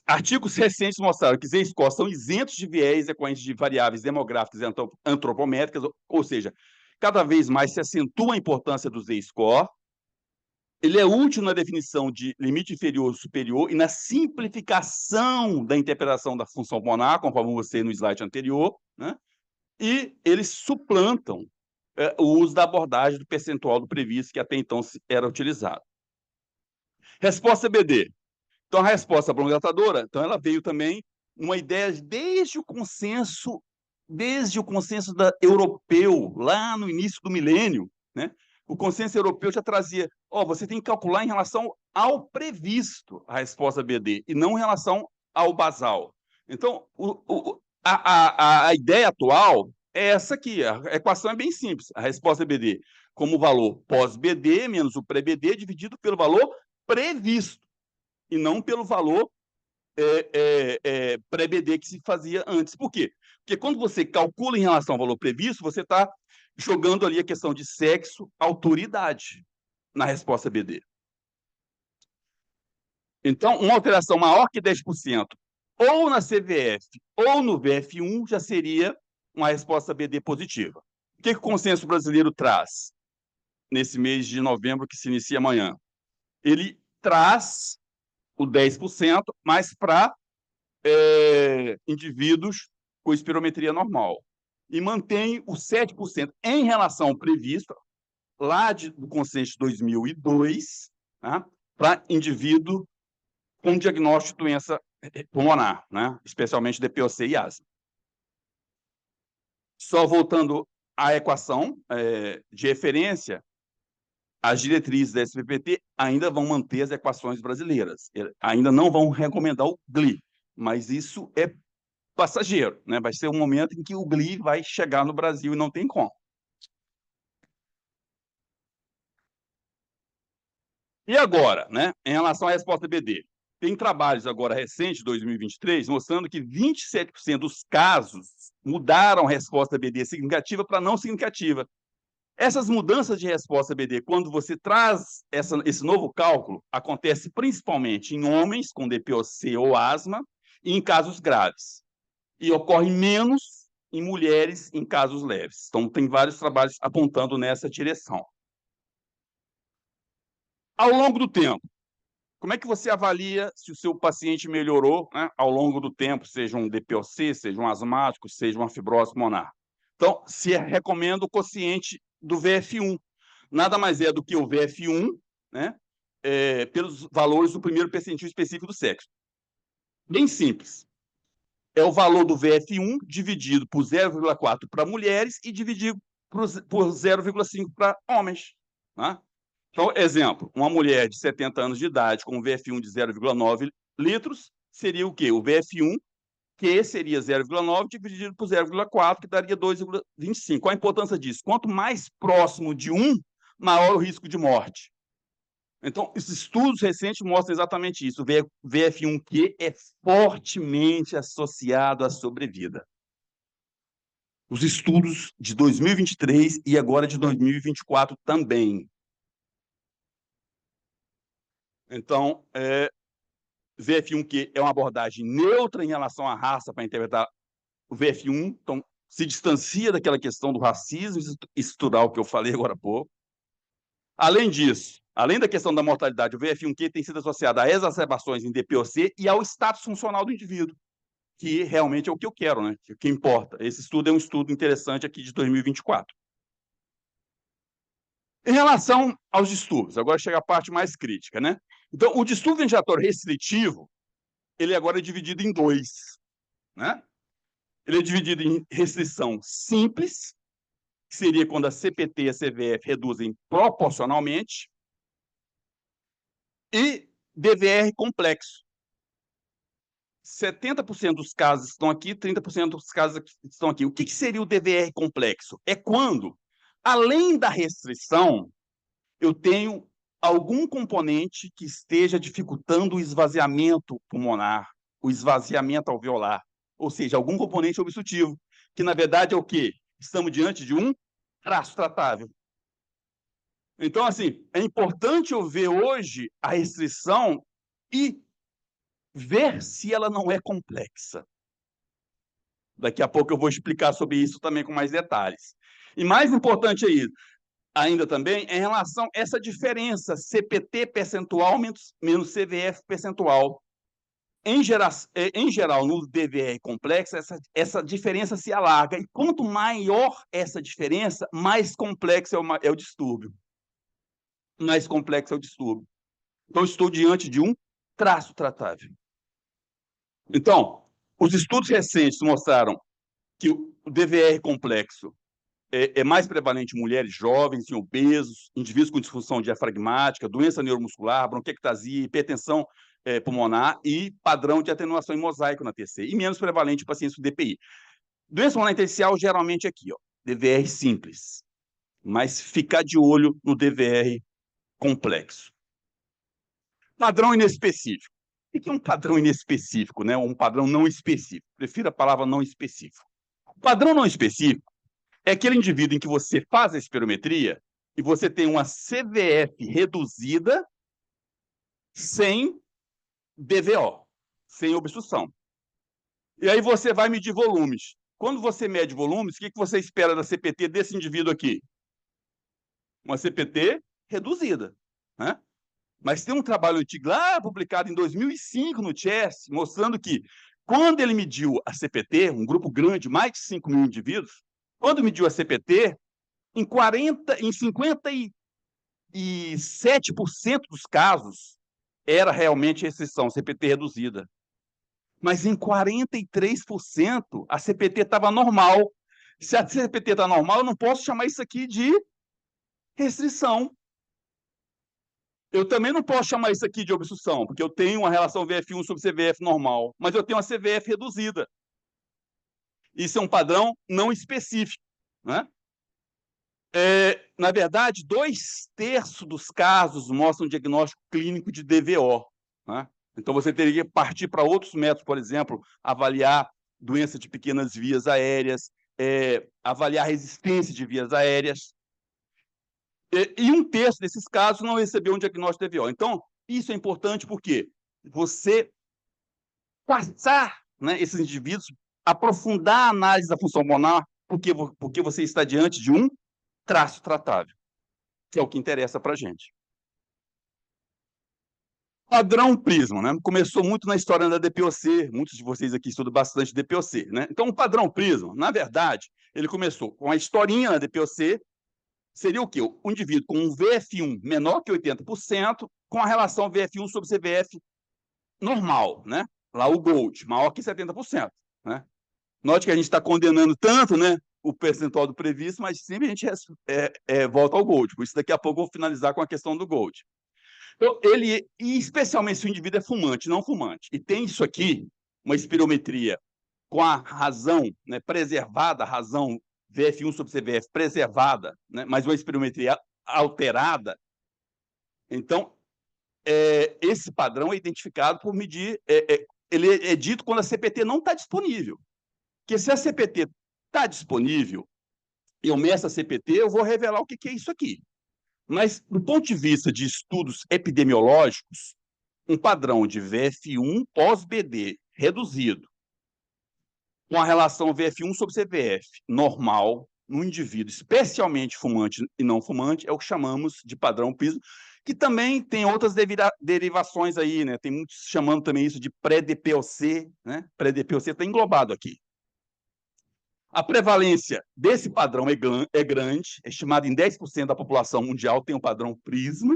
Artigos recentes mostraram que Z-score são isentos de viés decorrentes de variáveis demográficas e antropométricas, ou seja, cada vez mais se acentua a importância do Z-score. Ele é útil na definição de limite inferior ou superior e na simplificação da interpretação da função pulmonar, conforme você no slide anterior, né? E eles suplantam o uso da abordagem do percentual do previsto que até então era utilizado. Resposta BD. Então, a resposta bronquilatadora, então, ela veio também uma ideia desde o consenso europeu, lá no início do milênio, né? O consenso europeu já trazia, você tem que calcular em relação ao previsto a resposta BD e não em relação ao basal. Então, a ideia atual é essa aqui, a equação é bem simples, a resposta BD como o valor pós-BD menos o pré-BD dividido pelo valor previsto e não pelo valor pré-BD que se fazia antes. Por quê? Porque quando você calcula em relação ao valor previsto, você está jogando ali a questão de sexo, autoridade na resposta BD. Então, uma alteração maior que 10%, ou na CVF ou no VF1, já seria uma resposta BD positiva. O que o consenso brasileiro traz nesse mês de novembro, que se inicia amanhã? Ele traz o 10%, mas para indivíduos com espirometria normal. E mantém o 7% em relação ao previsto, lá do consenso de 2002, né, para indivíduo com diagnóstico de doença pulmonar, né, especialmente DPOC e asma. Só voltando à equação de referência, as diretrizes da SBPT ainda vão manter as equações brasileiras, ainda não vão recomendar o GLI, mas isso é passageiro, né? Vai ser um momento em que o GLI vai chegar no Brasil e não tem como. E agora, né, em relação à resposta BD? Tem trabalhos agora recentes, 2023, mostrando que 27% dos casos mudaram a resposta BD significativa para não significativa. Essas mudanças de resposta BD, quando você traz esse novo cálculo, acontece principalmente em homens com DPOC ou asma e em casos graves. E ocorre menos em mulheres em casos leves. Então, tem vários trabalhos apontando nessa direção. Ao longo do tempo, como é que você avalia se o seu paciente melhorou, né, ao longo do tempo, seja um DPOC, seja um asmático, seja uma fibrose pulmonar? Então, se recomenda o quociente do VF1. Nada mais é do que o VF1, né, pelos valores do primeiro percentil específico do sexo. Bem simples. É o valor do VF1 dividido por 0,4 para mulheres e dividido por 0,5 para homens. Né? Então, exemplo, uma mulher de 70 anos de idade com um VF1 de 0,9 litros, seria o quê? O VF1, que seria 0,9 dividido por 0,4, que daria 2,25. Qual a importância disso? Quanto mais próximo de 1, maior o risco de morte. Então, os estudos recentes mostram exatamente isso. O VF1Q é fortemente associado à sobrevida. Os estudos de 2023 e agora de 2024 também. Então, VF1Q é uma abordagem neutra em relação à raça para interpretar o VF1, então se distancia daquela questão do racismo estrutural que eu falei agora há pouco. Além disso, além da questão da mortalidade, o VF1Q tem sido associado a exacerbações em DPOC e ao status funcional do indivíduo, que realmente é o que eu quero, né? O que importa. Esse estudo é um estudo interessante aqui de 2024. Em relação aos distúrbios, agora chega a parte mais crítica, né? Então, o distúrbio ventilatório restritivo, ele agora é dividido em dois, né? Ele é dividido em restrição simples, que seria quando a CPT e a CVF reduzem proporcionalmente, e DVR complexo. 70% dos casos estão aqui, 30% dos casos estão aqui. O que seria o DVR complexo? É quando, além da restrição, eu tenho algum componente que esteja dificultando o esvaziamento pulmonar, o esvaziamento alveolar, ou seja, algum componente obstrutivo, que na verdade é o quê? Estamos diante de um traço tratável. Então, assim, é importante eu ver hoje a restrição e ver se ela não é complexa. Daqui a pouco eu vou explicar sobre isso também com mais detalhes. E mais importante ainda também é em relação a essa diferença CPT percentual menos CVF percentual. Em geral, no DVR complexo, essa diferença se alarga. E quanto maior essa diferença, mais complexo é o distúrbio. Mais complexo é o distúrbio. Então, estou diante de um traço tratável. Então, os estudos recentes mostraram que o DVR complexo é mais prevalente em mulheres jovens, em obesos, indivíduos com disfunção diafragmática, doença neuromuscular, bronquiectasia, hipertensão pulmonar e padrão de atenuação em mosaico na TC, e menos prevalente em pacientes com DPI. Doença pulmonar intersticial, geralmente aqui, ó, DVR simples, mas ficar de olho no DVR complexo. Padrão inespecífico. O que é um padrão inespecífico, né? Um padrão não específico? Prefiro a palavra não específico. O padrão não específico é aquele indivíduo em que você faz a espirometria e você tem uma CVF reduzida sem DVO, sem obstrução. E aí você vai medir volumes. Quando você mede volumes, o que você espera da CPT desse indivíduo aqui? Uma CPT reduzida, né? Mas tem um trabalho antigo lá, publicado em 2005 no Chess, mostrando que quando ele mediu a CPT, um grupo grande, mais de 5 mil indivíduos, quando mediu a CPT, em 57% dos casos era realmente restrição, CPT reduzida. Mas em 43% a CPT estava normal. Se a CPT está normal, eu não posso chamar isso aqui de restrição. Eu também não posso chamar isso aqui de obstrução, porque eu tenho uma relação VF1 sobre CVF normal, mas eu tenho uma CVF reduzida. Isso é um padrão não específico, né? Na verdade, 2/3 dos casos mostram diagnóstico clínico de DVO, né? Então, você teria que partir para outros métodos, por exemplo, avaliar doença de pequenas vias aéreas, avaliar resistência de vias aéreas. E 1/3 desses casos não recebeu um diagnóstico de DVO. Então, isso é importante porque você passar, né, esses indivíduos, aprofundar a análise da função pulmonar, porque você está diante de um traço tratável, que é o que interessa para a gente. Padrão prisma, né? Começou muito na história da DPOC, muitos de vocês aqui estudam bastante DPOC, né? Então, o padrão prisma, na verdade, ele começou com a historinha na DPOC, seria o quê? O indivíduo com um VF1 menor que 80%, com a relação VF1 sobre CVF normal, né? Lá o GOLD, maior que 70%, né? Note que a gente está condenando tanto, né, o percentual do previsto, mas sempre a gente volta ao GOLD. Por isso, daqui a pouco eu vou finalizar com a questão do GOLD. Então, e especialmente se o indivíduo é fumante, não fumante, e tem isso aqui, uma espirometria com a razão, né, preservada, a razão VF1 sobre CVF preservada, né, mas uma espirometria alterada, então, esse padrão é identificado por medir, ele é dito quando a CPT não está disponível. Porque se a CPT está disponível, eu meço a CPT, eu vou revelar o que é isso aqui. Mas, do ponto de vista de estudos epidemiológicos, um padrão de VF1 pós-BD reduzido, com a relação VF1 sobre CVF normal, no indivíduo, especialmente fumante e não fumante, é o que chamamos de padrão PISA, que também tem outras derivações aí, né? Tem muitos chamando também isso de pré-DPOC, né? Pré-DPOC está englobado aqui. A prevalência desse padrão é grande, estimado em 10% da população mundial tem o padrão PRISMA.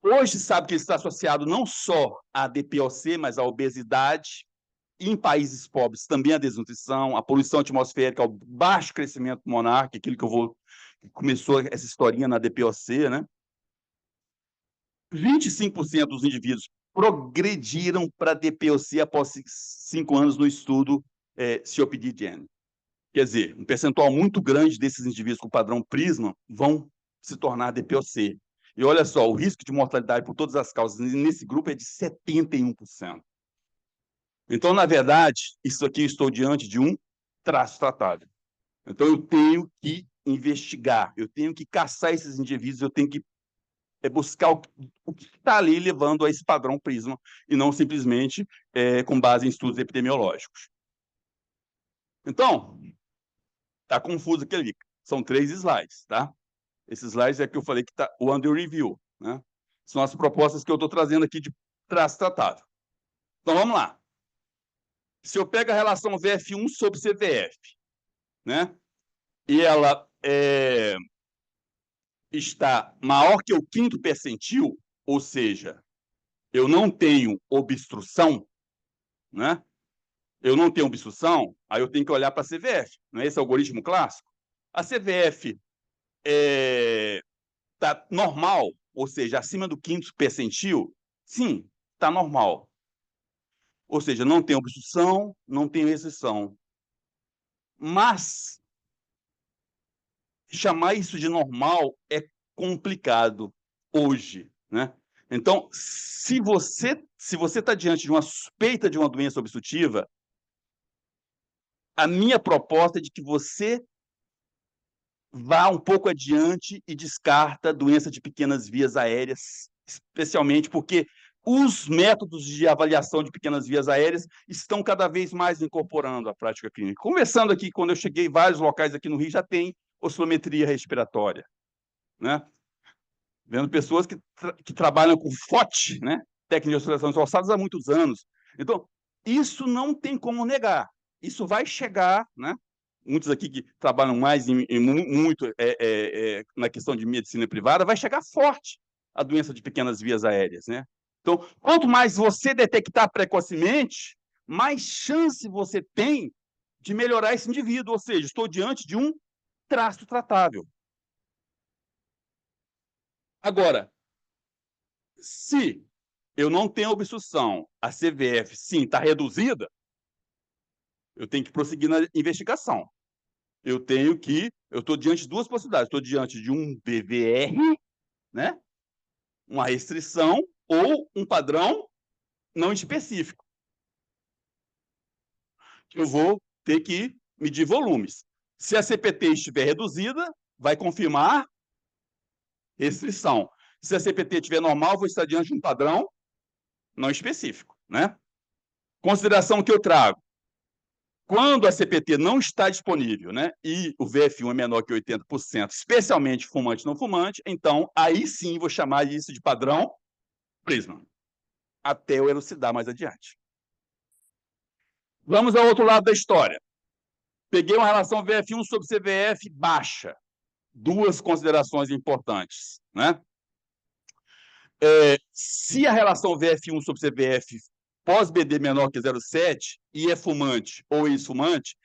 Hoje sabe que ele está associado não só à DPOC, mas à obesidade, e em países pobres também à desnutrição, à poluição atmosférica, ao baixo crescimento pulmonar, que é aquilo que começou essa historinha na DPOC, né? 25% dos indivíduos progrediram para DPOC após 5 anos no estudo COPD-GEN. Quer dizer, um percentual muito grande desses indivíduos com padrão PRISMA vão se tornar DPOC. E olha só, o risco de mortalidade por todas as causas nesse grupo é de 71%. Então, na verdade, isso aqui eu estou diante de um traço tratável. Então, eu tenho que investigar, eu tenho que caçar esses indivíduos, eu tenho que buscar o que está ali levando a esse padrão PRISMA, e não simplesmente com base em estudos epidemiológicos. Então, está confuso aqui ali. São 3 slides, tá? Esses slides é que eu falei que está o under review, né? São as propostas que eu estou trazendo aqui de traço tratável. Então, vamos lá. Se eu pego a relação VF1 sobre CVF, né? E ela está maior que o 5º percentil, ou seja, eu não tenho obstrução, né? Eu não tenho obstrução, aí eu tenho que olhar para a CVF, não é esse algoritmo clássico? A CVF está normal, ou seja, acima do 5º percentil, sim, está normal. Ou seja, não tem obstrução, não tem restrição. Mas chamar isso de normal é complicado hoje, né? Então, se você está diante de uma suspeita de uma doença obstrutiva, a minha proposta é de que você vá um pouco adiante e descarta doença de pequenas vias aéreas, especialmente porque os métodos de avaliação de pequenas vias aéreas estão cada vez mais incorporando a prática clínica. Conversando aqui, quando eu cheguei, vários locais aqui no Rio já tem oscilometria respiratória, né? Vendo pessoas que trabalham com FOT, né? Técnica de oscilações forçadas, há muitos anos. Então, isso não tem como negar. Isso vai chegar, né? Muitos aqui que trabalham mais muito na questão de medicina privada, vai chegar forte a doença de pequenas vias aéreas, né? Então, quanto mais você detectar precocemente, mais chance você tem de melhorar esse indivíduo, ou seja, estou diante de um traço tratável. Agora, se eu não tenho obstrução, a CVF, sim, está reduzida, eu tenho que prosseguir na investigação. Eu estou diante de duas possibilidades. Estou diante de um BVR, né? Uma restrição ou um padrão não específico. Eu vou ter que medir volumes. Se a CPT estiver reduzida, vai confirmar restrição. Se a CPT estiver normal, vou estar diante de um padrão não específico, né? Consideração que eu trago. Quando a CPT não está disponível, né, e o VF1 é menor que 80%, especialmente fumante não fumante, então aí sim vou chamar isso de padrão Prisma, até eu elucidar mais adiante. Vamos ao outro lado da história. Peguei uma relação VF1 sobre CVF baixa. Duas considerações importantes, né? Se a relação VF1 sobre CVF pós-BD menor que 0,7 e é fumante ou ex-fumante,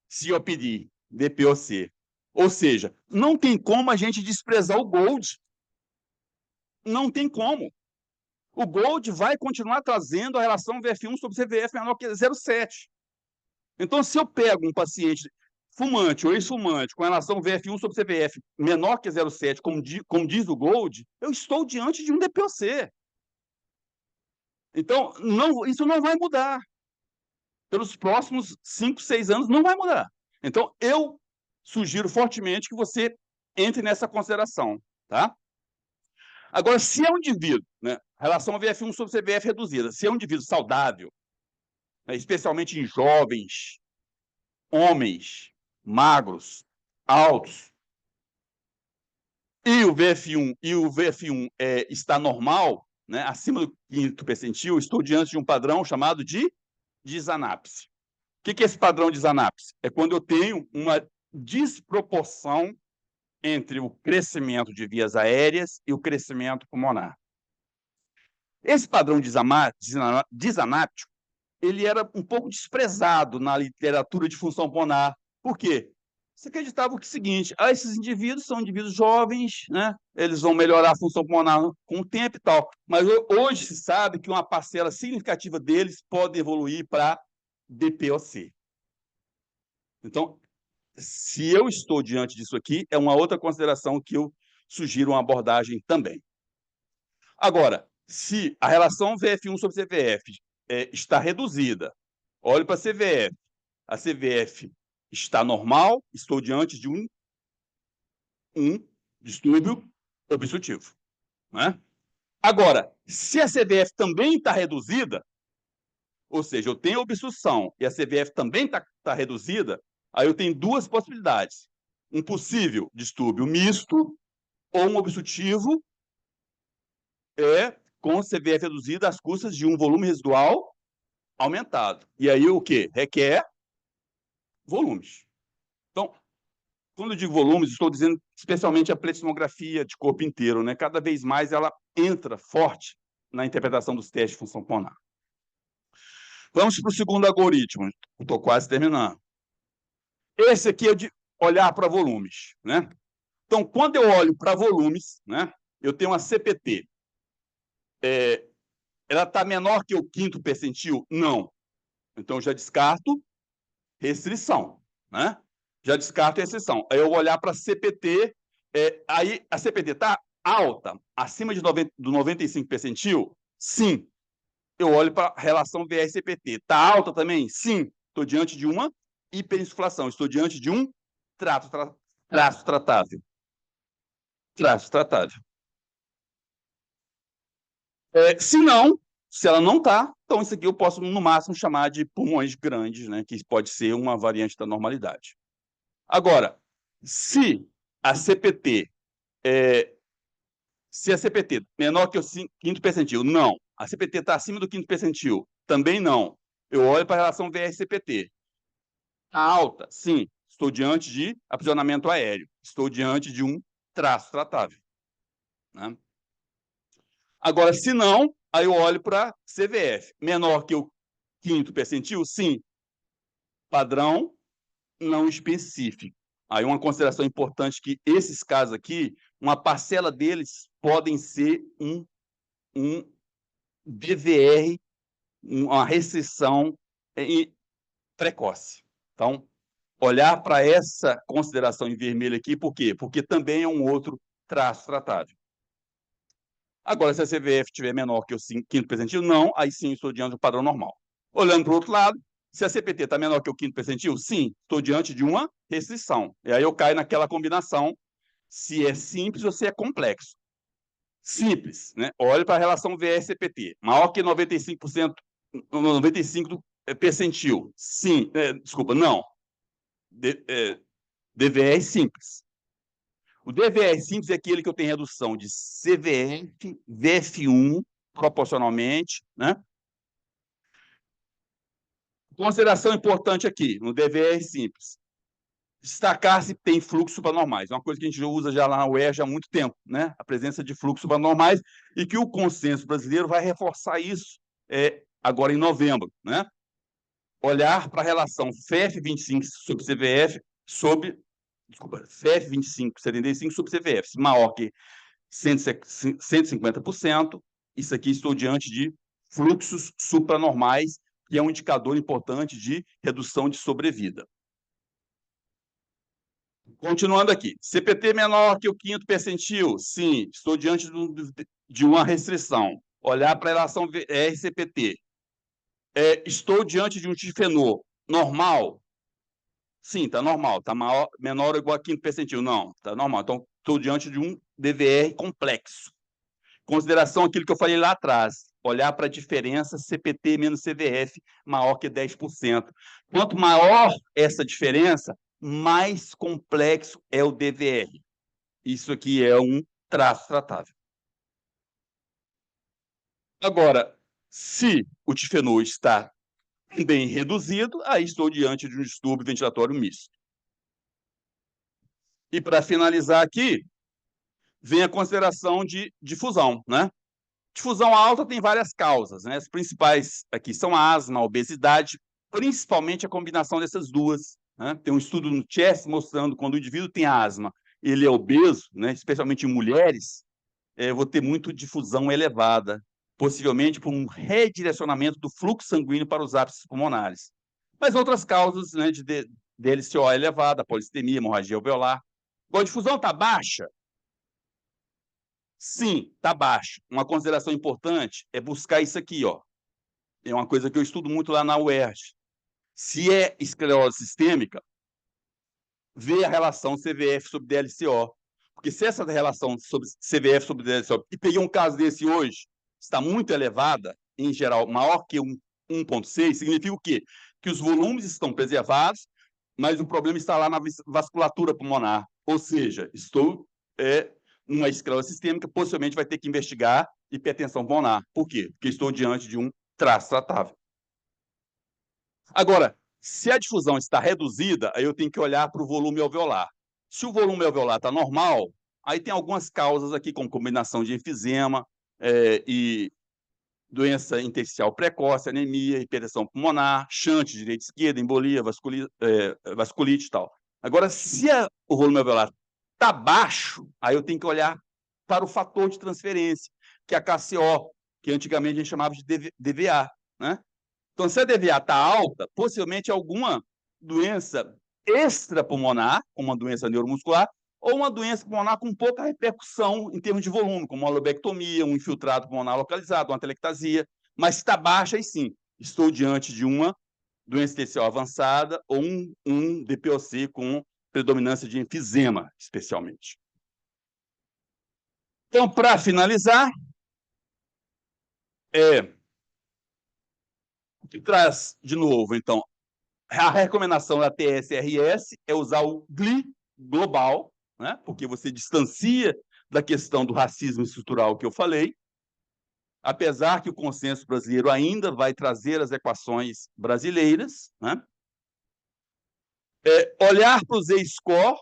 COPD, DPOC. Ou seja, não tem como a gente desprezar o Gold. Não tem como. O Gold vai continuar trazendo a relação VF1 sobre CVF menor que 0,7. Então, se eu pego um paciente fumante ou ex-fumante com relação VF1 sobre CVF menor que 0,7, como diz o Gold, eu estou diante de um DPOC. Então, isso não vai mudar. Pelos próximos 5, 6 anos, não vai mudar. Então, eu sugiro fortemente que você entre nessa consideração, tá? Agora, se é um indivíduo, né, relação VF1 sobre CVF reduzida, se é um indivíduo saudável, né, especialmente em jovens, homens, magros, altos, e o VF1 está normal, né, acima do 5º percentil, estou diante de um padrão chamado de desanapse. O que é esse padrão de desanapse? É quando eu tenho uma desproporção entre o crescimento de vias aéreas e o crescimento pulmonar. Esse padrão desanáptico, ele era um pouco desprezado na literatura de função pulmonar. Por quê? Você acreditava o seguinte, esses indivíduos são indivíduos jovens, né? Eles vão melhorar a função pulmonar com o tempo e tal. Mas hoje se sabe que uma parcela significativa deles pode evoluir para DPOC. Então, se eu estou diante disso aqui, é uma outra consideração que eu sugiro uma abordagem também. Agora, se a relação VF1 sobre CVF está reduzida, olho para a CVF está normal, estou diante de um distúrbio obstrutivo, né? Agora, se a CVF também está reduzida, ou seja, eu tenho obstrução e a CVF também está reduzida, aí eu tenho duas possibilidades. Um possível distúrbio misto ou um obstrutivo com CVF reduzida às custas de um volume residual aumentado. E aí o quê? Requer volumes. Então, quando eu digo volumes, estou dizendo especialmente a pletismografia de corpo inteiro, né? Cada vez mais ela entra forte na interpretação dos testes de função pulmonar. Vamos para o segundo algoritmo. Estou quase terminando. Esse aqui é de olhar para volumes, né? Então, quando eu olho para volumes, né, eu tenho uma CPT. Ela está menor que o 5º percentil? Não. Então, já descarto restrição, né? Já descarto restrição. Aí eu vou olhar para a CPT, aí a CPT está alta, acima do 95 percentil? Sim. Eu olho para a relação VS-CPT. Está alta também? Sim. Estou diante de uma hiperinsuflação. Estou diante de um traço tratável. Traço tratável. Se não, se ela não está, então isso aqui eu posso, no máximo, chamar de pulmões grandes, né, que pode ser uma variante da normalidade. Agora, se a CPT menor que o quinto percentil, não. A CPT está acima do quinto percentil, também não. Eu olho para a relação VS-CPT. Alta, sim. Estou diante de aprisionamento aéreo. Estou diante de um traço tratável. Né? Agora, se não, aí eu olho para CVF. Menor que o quinto percentil, sim. Padrão não específico. Aí uma consideração importante que esses casos aqui, uma parcela deles podem ser um DVR, uma restrição precoce. Então, olhar para essa consideração em vermelho aqui, por quê? Porque também é um outro traço tratável. Agora, se a CVF estiver menor que o quinto percentil, não, aí sim estou diante do padrão normal. Olhando para o outro lado, se a CPT está menor que o quinto percentil, sim, estou diante de uma restrição. E aí eu caio naquela combinação, se é simples ou se é complexo. Simples, né? Olhe para a relação VS-CPT, maior que 95%, 95 do percentil. Sim, desculpa, não. DVR simples. O DVR simples é aquele que eu tenho redução de CVF, VF1, proporcionalmente, né? Consideração importante aqui, no DVR simples. Destacar se tem fluxos supranormais. É uma coisa que a gente usa já lá na UERJ há muito tempo, né? A presença de fluxos supranormais e que o consenso brasileiro vai reforçar isso agora em novembro, né? Olhar para a relação FEF25 sobre CVF FEF25, 75 sobre CVF, maior que 150%, isso aqui estou diante de fluxos supranormais, que é um indicador importante de redução de sobrevida. Continuando aqui, CPT menor que o quinto percentil, sim, estou diante de uma restrição. Olhar para a relação RCPT. Estou diante de um difenor normal? Sim, está normal. Está menor ou igual a quinto percentil? Não, está normal. Então, estou diante de um DVR complexo. Consideração aquilo que eu falei lá atrás. Olhar para a diferença CPT menos CVF maior que 10%. Quanto maior essa diferença, mais complexo é o DVR. Isso aqui é um traço tratável. Agora, se o difenor está bem reduzido, aí estou diante de um distúrbio ventilatório misto. E para finalizar aqui, vem a consideração de difusão, né? Difusão alta tem várias causas, né? As principais aqui são a asma, a obesidade, principalmente a combinação dessas duas. Né? Tem um estudo no CHESS mostrando que quando o indivíduo tem asma, ele é obeso, né? Especialmente em mulheres, vou ter muito difusão elevada, possivelmente por um redirecionamento do fluxo sanguíneo para os ápices pulmonares. Mas outras causas, né, de DLCO elevada, polistemia, hemorragia alveolar. Bom, a difusão está baixa? Sim, está baixa. Uma consideração importante é buscar isso aqui, ó. É uma coisa que eu estudo muito lá na UERJ. Se é esclerose sistêmica, vê a relação CVF sobre DLCO. Porque se essa relação sobre CVF sobre DLCO, e peguei um caso desse hoje, está muito elevada, em geral, maior que 1,6, significa o quê? Que os volumes estão preservados, mas o problema está lá na vasculatura pulmonar. Ou seja, estou numa esclerose sistêmica, possivelmente vai ter que investigar hipertensão pulmonar. Por quê? Porque estou diante de um traço tratável. Agora, se a difusão está reduzida, aí eu tenho que olhar para o volume alveolar. Se o volume alveolar está normal, aí tem algumas causas aqui, como combinação de enfisema e doença intersticial precoce, anemia, hipertensão pulmonar, shunt direita e esquerda, embolia, vasculite e tal. Agora, se o volume alveolar está baixo, aí eu tenho que olhar para o fator de transferência, que é a KCO, que antigamente a gente chamava de DVA, né? Então, se a DVA está alta, possivelmente alguma doença extrapulmonar, como uma doença neuromuscular, ou uma doença pulmonar com pouca repercussão em termos de volume, como uma lobectomia, um infiltrado pulmonar localizado, uma atelectasia, mas se está baixa, aí sim, estou diante de uma doença intersticial avançada ou um DPOC com predominância de enfisema, especialmente. Então, para finalizar, o que traz, de novo, então, a recomendação da TSRS é usar o GLI global, né? Porque você distancia da questão do racismo estrutural que eu falei, apesar que o consenso brasileiro ainda vai trazer as equações brasileiras, né? Olhar para o Z-score,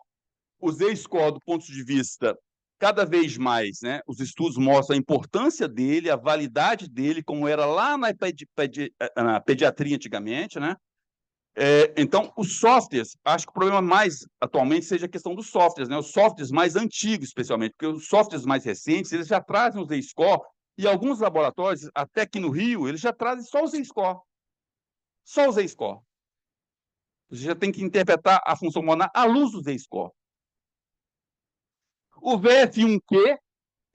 o Z-score do ponto de vista cada vez mais, né? Os estudos mostram a importância dele, a validade dele, como era lá na pediatria antigamente, né? Então, os softwares, acho que o problema mais atualmente seja a questão dos softwares, né? Os softwares mais antigos, especialmente, porque os softwares mais recentes, eles já trazem o Z-score, e alguns laboratórios, até aqui no Rio, eles já trazem só o Z-score. Só o Z-score. Você já tem que interpretar a função pulmonar à luz do Z-score. O VF1Q,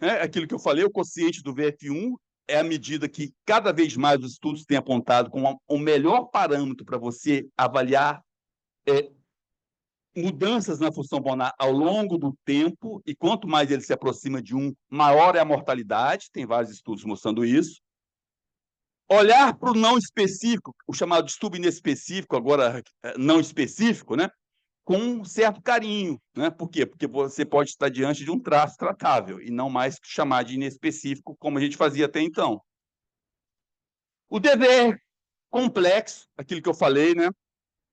né, aquilo que eu falei, o quociente do VF1 é a medida que cada vez mais os estudos têm apontado como o melhor parâmetro para você avaliar mudanças na função pulmonar ao longo do tempo, e quanto mais ele se aproxima de 1, maior é a mortalidade, tem vários estudos mostrando isso. Olhar para o não específico, o chamado distúrbio inespecífico, agora não específico, né? Com um certo carinho, né? Por quê? Porque você pode estar diante de um traço tratável e não mais chamar de inespecífico, como a gente fazia até então. O DVR complexo, aquilo que eu falei, né?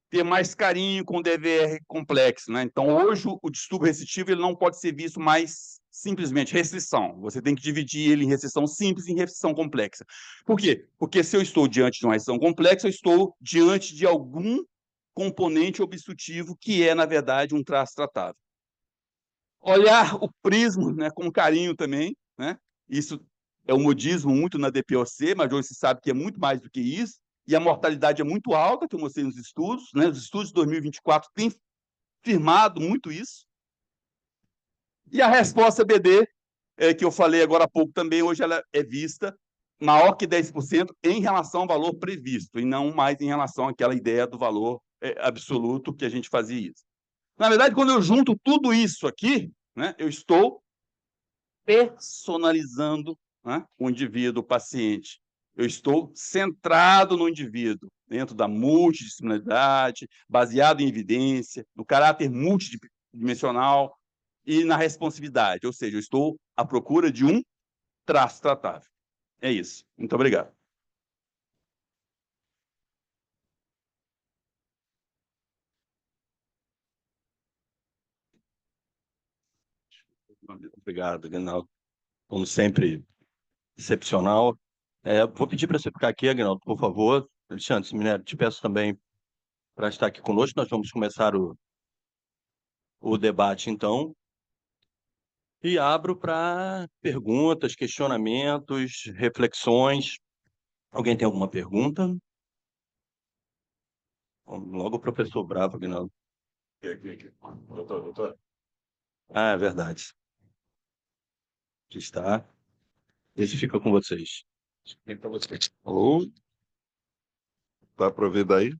Ter mais carinho com o DVR complexo, né? Então, hoje, o distúrbio restritivo ele não pode ser visto mais simplesmente restrição. Você tem que dividir ele em restrição simples e em restrição complexa. Por quê? Porque se eu estou diante de uma restrição complexa, eu estou diante de algum componente obstrutivo que é, na verdade, um traço tratável. Olhar o prisma, né, com carinho também, né? Isso é um modismo muito na DPOC, mas hoje se sabe que é muito mais do que isso, e a mortalidade é muito alta, que eu mostrei nos estudos, né? Os estudos de 2024 têm firmado muito isso. E a resposta BD, que eu falei agora há pouco também, hoje ela é vista maior que 10% em relação ao valor previsto, e não mais em relação àquela ideia do valor absoluto que a gente fazia isso. Na verdade, quando eu junto tudo isso aqui, né, eu estou personalizando, né, o indivíduo, o paciente. Eu estou centrado no indivíduo, dentro da multidisciplinaridade, baseado em evidência, no caráter multidimensional e na responsividade. Ou seja, eu estou à procura de um traço tratável. É isso. Muito obrigado.
Obrigado, Aguinaldo. Como sempre, excepcional. Vou pedir para você ficar aqui, Aguinaldo, por favor. Alexandre Seminério, te peço também para estar aqui conosco. Nós vamos começar o debate, então. E abro para perguntas, questionamentos, reflexões. Alguém tem alguma pergunta? Logo o professor Bravo, Aguinaldo.
Aqui. Doutor.
Ah, é verdade. Aqui está. Esse fica com vocês.
Vem para você. Alô? Dá para ouvir daí?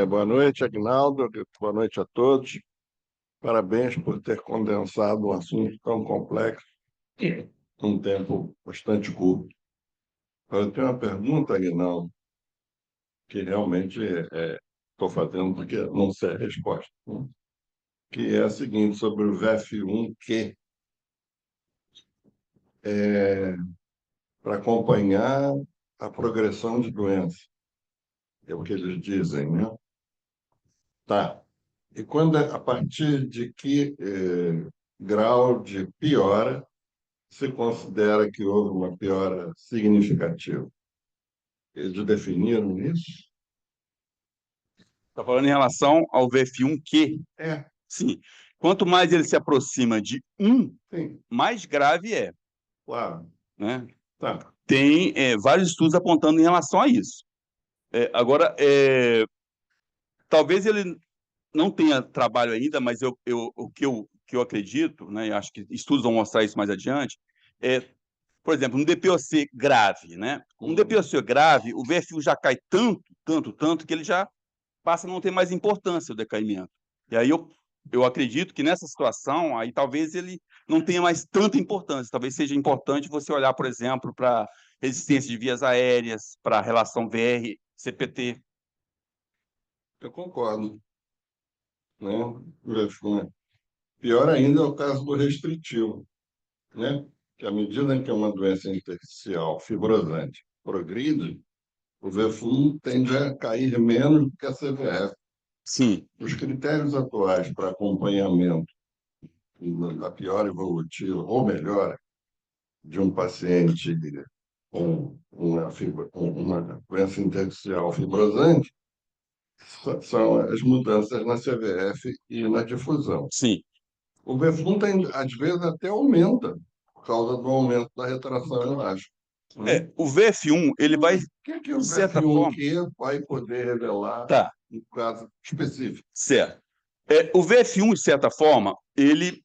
Boa noite, Aguinaldo. Boa noite a todos. Parabéns por ter condensado um assunto tão complexo em um tempo bastante curto. Eu tenho uma pergunta, Aguinaldo, que realmente estou fazendo porque não sei a resposta, que é a seguinte, sobre o VF1Q, para acompanhar a progressão de doença. É o que eles dizem, né? Tá. E a partir de que grau de piora se considera que houve uma piora significativa? Eles definiram isso?
Está falando em relação ao VF1Q? Sim. Quanto mais ele se aproxima de 1,
Sim,
mais grave é.
claro.
Né?
Tá.
Tem vários estudos apontando em relação a isso. Agora, talvez ele não tenha trabalho ainda, mas o que eu acredito, né, e acho que estudos vão mostrar isso mais adiante, por exemplo, um DPOC grave, né? Um DPOC grave, o VFU já cai tanto, que ele já passa a não ter mais importância o decaimento. E aí eu acredito que nessa situação, aí talvez ele não tenha mais tanta importância. Talvez seja importante você olhar, por exemplo, para resistência de vias aéreas, para a relação VR-CPT.
Eu concordo, né? Pior ainda é o caso do restritivo, né? Que à medida em que uma doença intersticial fibrosante progride, o VFU tende a cair menos do que a CVF.
Sim.
Os critérios atuais para acompanhamento da piora evolutiva ou melhora de um paciente com uma doença intersticial fibrosante são as mudanças na CVF e na difusão.
Sim.
O VFU às vezes até aumenta por causa do aumento da retração elástica.
O VF1, ele vai,
O que o
de certa
VF1Q
forma...
vai poder revelar no caso específico?
Certo. O VF1, de certa forma, ele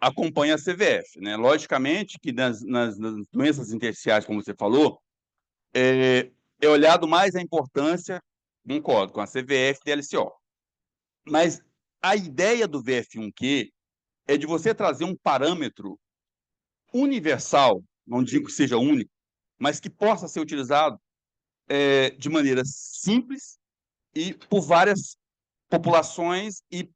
acompanha a CVF, né? Logicamente que nas doenças intersticiais, como você falou, é olhado mais a importância, concordo, com a CVF e LCO. Mas a ideia do VF1Q é de você trazer um parâmetro universal, não digo que seja único, mas que possa ser utilizado de maneira simples e por várias populações e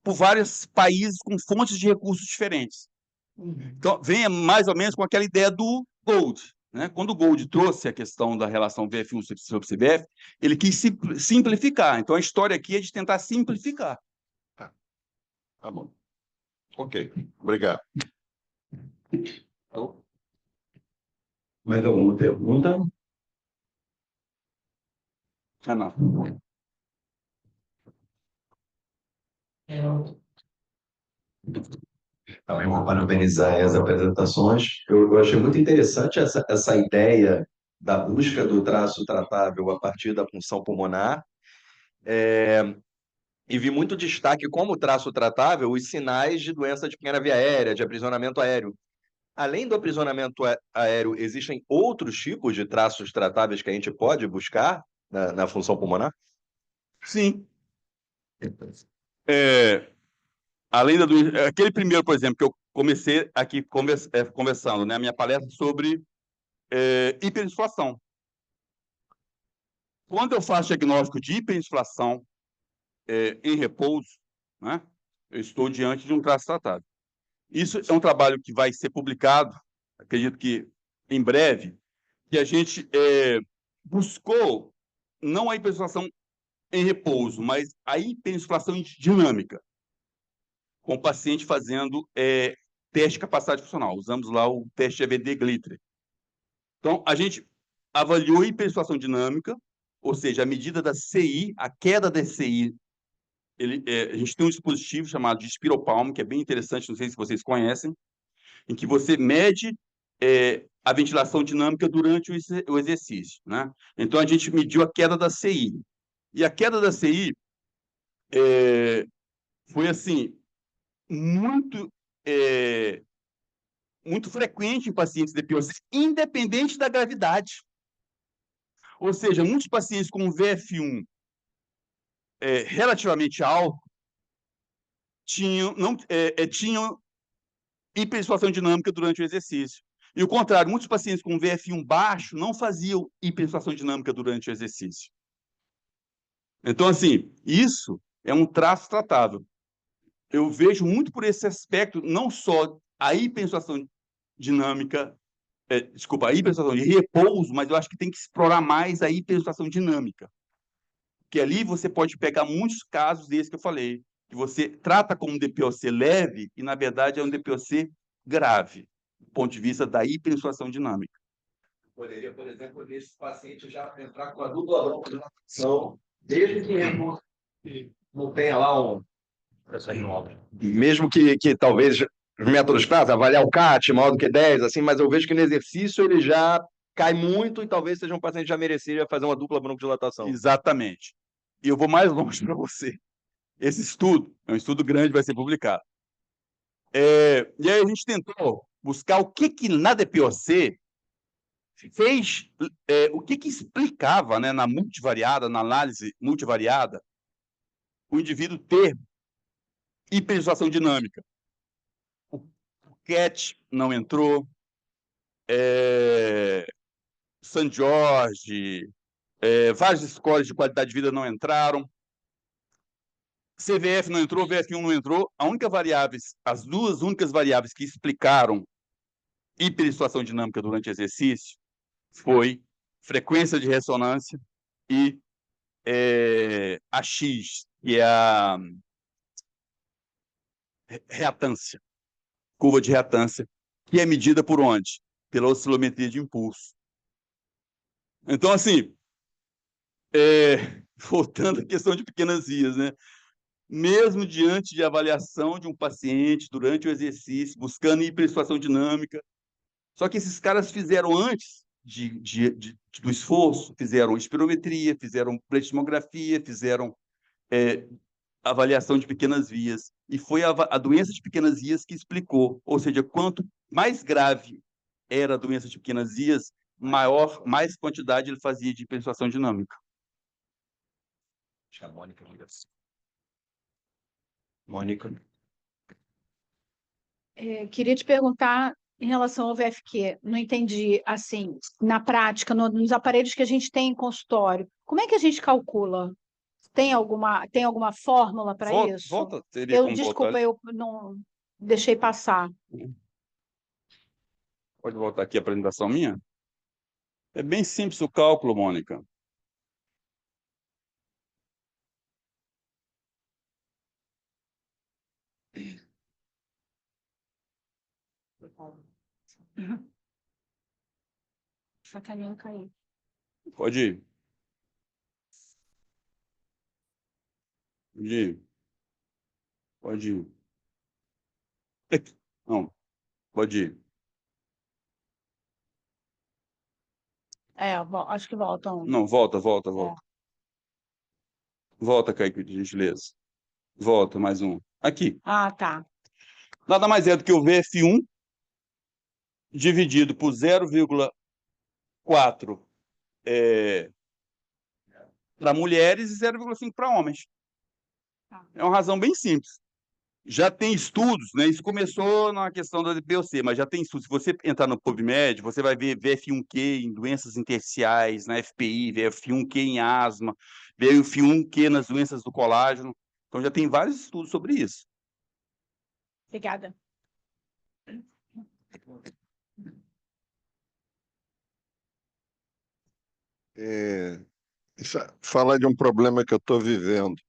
por vários países com fontes de recursos diferentes. Então, vem mais ou menos com aquela ideia do Gold. Né? Quando o Gold trouxe a questão da relação VF1 sobre CBF, ele quis simplificar. Então, a história aqui é de tentar simplificar.
Tá bom. Ok, obrigado. Então,
Mais alguma pergunta?
Renato.
Também vou parabenizar as apresentações. Eu achei muito interessante essa ideia da busca do traço tratável a partir da punção pulmonar. E vi muito destaque como traço tratável os sinais de doença de pequena via aérea, de aprisionamento aéreo. Além do aprisionamento aéreo, existem outros tipos de traços tratáveis que a gente pode buscar na função pulmonar?
Sim. Além aquele primeiro, por exemplo, que eu comecei aqui conversando, né, a minha palestra sobre hiperinflação. Quando eu faço diagnóstico de hiperinflação em repouso, né, eu estou diante de um traço tratável. Isso é um trabalho que vai ser publicado, acredito que em breve, que a gente buscou não a hiperinflação em repouso, mas a hiperinflação dinâmica, com o paciente fazendo teste de capacidade funcional. Usamos lá o teste EVD-Glitter. Então, a gente avaliou a hiperinflação dinâmica, ou seja, a medida da CI, a queda da CI. A gente tem um dispositivo chamado de Spiropalm, que é bem interessante, não sei se vocês conhecem, em que você mede a ventilação dinâmica durante o exercício. Né? Então, a gente mediu a queda da CI. E a queda da CI foi, assim, muito frequente em pacientes DPOC, independente da gravidade. Ou seja, muitos pacientes com VF1 relativamente alto tinham hiperinflação dinâmica durante o exercício. E o contrário, muitos pacientes com VF1 baixo não faziam hiperinflação dinâmica durante o exercício. Então, assim, isso é um traço tratável. Eu vejo muito por esse aspecto, não só a hiperinflação dinâmica, a hiperinflação de repouso, mas eu acho que tem que explorar mais a hiperinflação dinâmica. Que ali você pode pegar muitos casos desses que eu falei, que você trata como um DPOC leve e, na verdade, é um DPOC grave, do ponto de vista da hiperinflação dinâmica.
Poderia, por exemplo, nesse paciente já entrar com a dupla broncodilação, desde que não tenha lá um... Mesmo que talvez os métodos clássicos, avaliar o CAT maior do que 10, assim, mas eu vejo que no exercício ele já cai muito e talvez seja um paciente que já mereceria fazer uma dupla broncodilatação.
Exatamente. E eu vou mais longe para você. Esse estudo é um estudo grande, vai ser publicado. E aí a gente tentou buscar o que na DPOC fez, o que explicava, né, na multivariada, na análise multivariada, o indivíduo ter hiperpersuasão dinâmica. O Cat não entrou, San Jorge, várias escolas de qualidade de vida não entraram, CVF não entrou, VF1 não entrou. As duas únicas variáveis que explicaram hiperpersuasão dinâmica durante o exercício foi frequência de ressonância e a X, que é a reatância, curva de reatância, que é medida por onde? Pela oscilometria de impulso. Então, assim, voltando à questão de pequenas vias, né? Mesmo diante de avaliação de um paciente durante o exercício, buscando hiperpersuasão dinâmica, só que esses caras fizeram antes do esforço, fizeram espirometria, fizeram pletismografia, fizeram avaliação de pequenas vias. E foi a doença de pequenas vias que explicou. Ou seja, quanto mais grave era a doença de pequenas vias, mais quantidade ele fazia de hiperpersuasão dinâmica.
Acho que a Mônica. Mônica.
Queria te perguntar em relação ao VFQ. Não entendi, assim, na prática, nos aparelhos que a gente tem em consultório, como é que a gente calcula? Tem alguma fórmula para isso?
Volta, teria como
Desculpa,
voltar?
eu não deixei passar.
Pode voltar aqui a apresentação minha? É bem simples o cálculo, Mônica.
Sacaninho caiu.
Pode ir. Pode ir. Pode ir. Não, pode ir.
Acho que voltam.
Não, volta. Volta, Kaique, de gentileza. Volta, mais um. Aqui.
Ah, tá.
Nada mais é do que o VF1 dividido por 0,4 para mulheres e 0,5 para homens.
Tá.
É uma razão bem simples. Já tem estudos, né? Isso começou na questão da DPOC, mas já tem estudos. Se você entrar no PubMed, você vai ver VF1Q em doenças intersticiais, na FPI, VF1Q em asma, VF1Q nas doenças do colágeno. Então já tem vários estudos sobre isso.
Obrigada.
Falar de um problema que eu estou vivendo.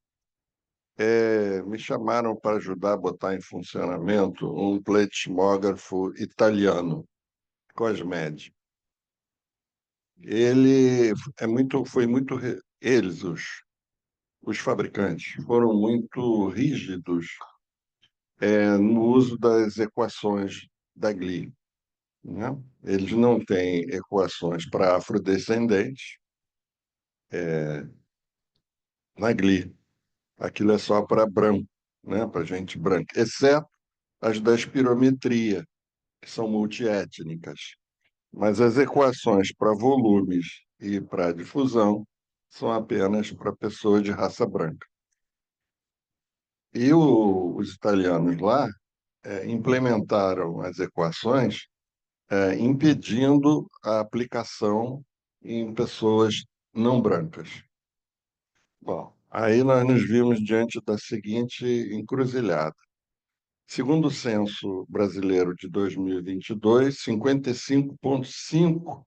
Me chamaram para ajudar a botar em funcionamento um pletismógrafo italiano, Cosmed. Eles, os fabricantes, foram muito rígidos no uso das equações da GLI, né? Eles não têm equações para afrodescendentes na GLI. Aquilo é só para branco, né? Para gente branca, exceto as da espirometria, que são multiétnicas. Mas as equações para volumes e para difusão são apenas para pessoas de raça branca. E os italianos lá implementaram as equações impedindo a aplicação em pessoas não brancas. Bom, aí nós nos vimos diante da seguinte encruzilhada. Segundo o censo brasileiro de 2022, 55,5%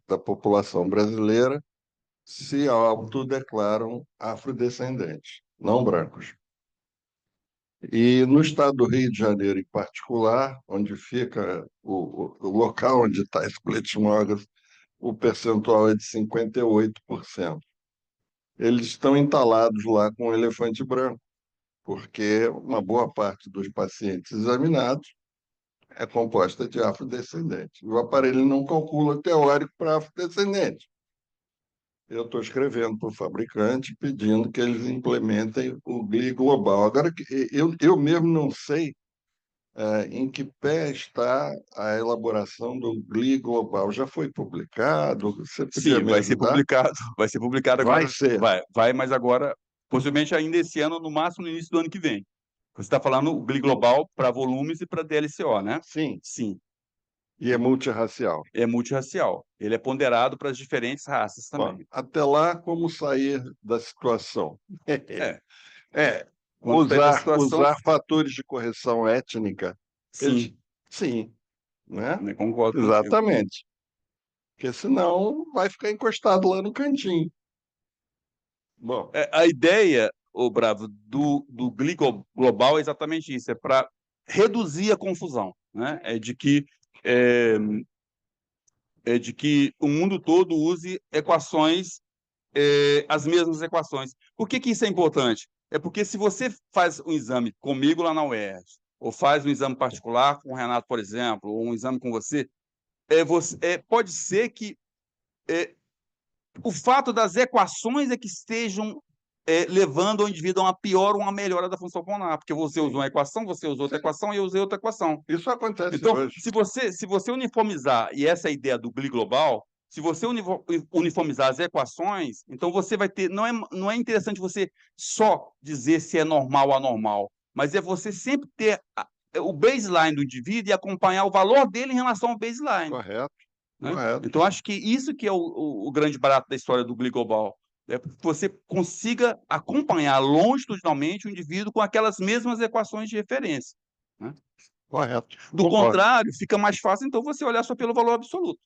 da população brasileira se autodeclaram afrodescendentes, não brancos. E no estado do Rio de Janeiro, em particular, onde fica o local onde está esse pletismógrafo, o percentual é de 58%. Eles estão entalados lá com um elefante branco, porque uma boa parte dos pacientes examinados é composta de afrodescendentes. O aparelho não calcula teórico para afrodescendente. eu estou escrevendo para o fabricante pedindo que eles implementem o GLI Global. Agora, eu mesmo não sei em que pé está a elaboração do GLI Global. Já foi publicado? Você podia
Sim,
me ajudar?
vai ser publicado
Vai
agora,
ser.
mas agora, possivelmente ainda esse ano, no máximo no início do ano que vem. Você está falando o GLI Global para volumes e para DLCO, né?
Sim,
Sim,
e é multirracial.
é multirracial. Ele é ponderado para as diferentes raças
Bom,
também.
até lá, como sair da situação?
É,
É,
quando sair da situação,
usar fatores de correção étnica. Eles,
sim,
sim, né?
né, concordo contigo.
Exatamente. Porque senão vai ficar encostado lá no cantinho. Bom,
A ideia, o Bravo, do GLI Global é exatamente isso, é para reduzir a confusão, né? É, é de que o mundo todo use equações, as mesmas equações. Por que isso é importante? É porque se você faz um exame comigo lá na UERJ, ou faz um exame particular com o Renato, por exemplo, ou um exame com você, pode ser que é, o fato das equações é que estejam levando o indivíduo a uma pior ou uma melhora da função pulmonar, porque você usou uma equação, você usou outra equação e eu usei outra equação.
isso acontece
Então,
hoje.
se você uniformizar, e essa é a ideia do GLI global, se você uniformizar as equações, então você vai ter. Não é interessante você só dizer se é normal ou anormal, mas é você sempre ter o baseline do indivíduo e acompanhar o valor dele em relação ao baseline.
Correto,
Né?
correto.
Então, acho que isso que é o grande barato da história do GLI global. É que você consiga acompanhar longitudinalmente o indivíduo com aquelas mesmas equações de referência. Né?
Correto.
Do
Concordo.
contrário, fica mais fácil, então, você olhar só pelo valor absoluto,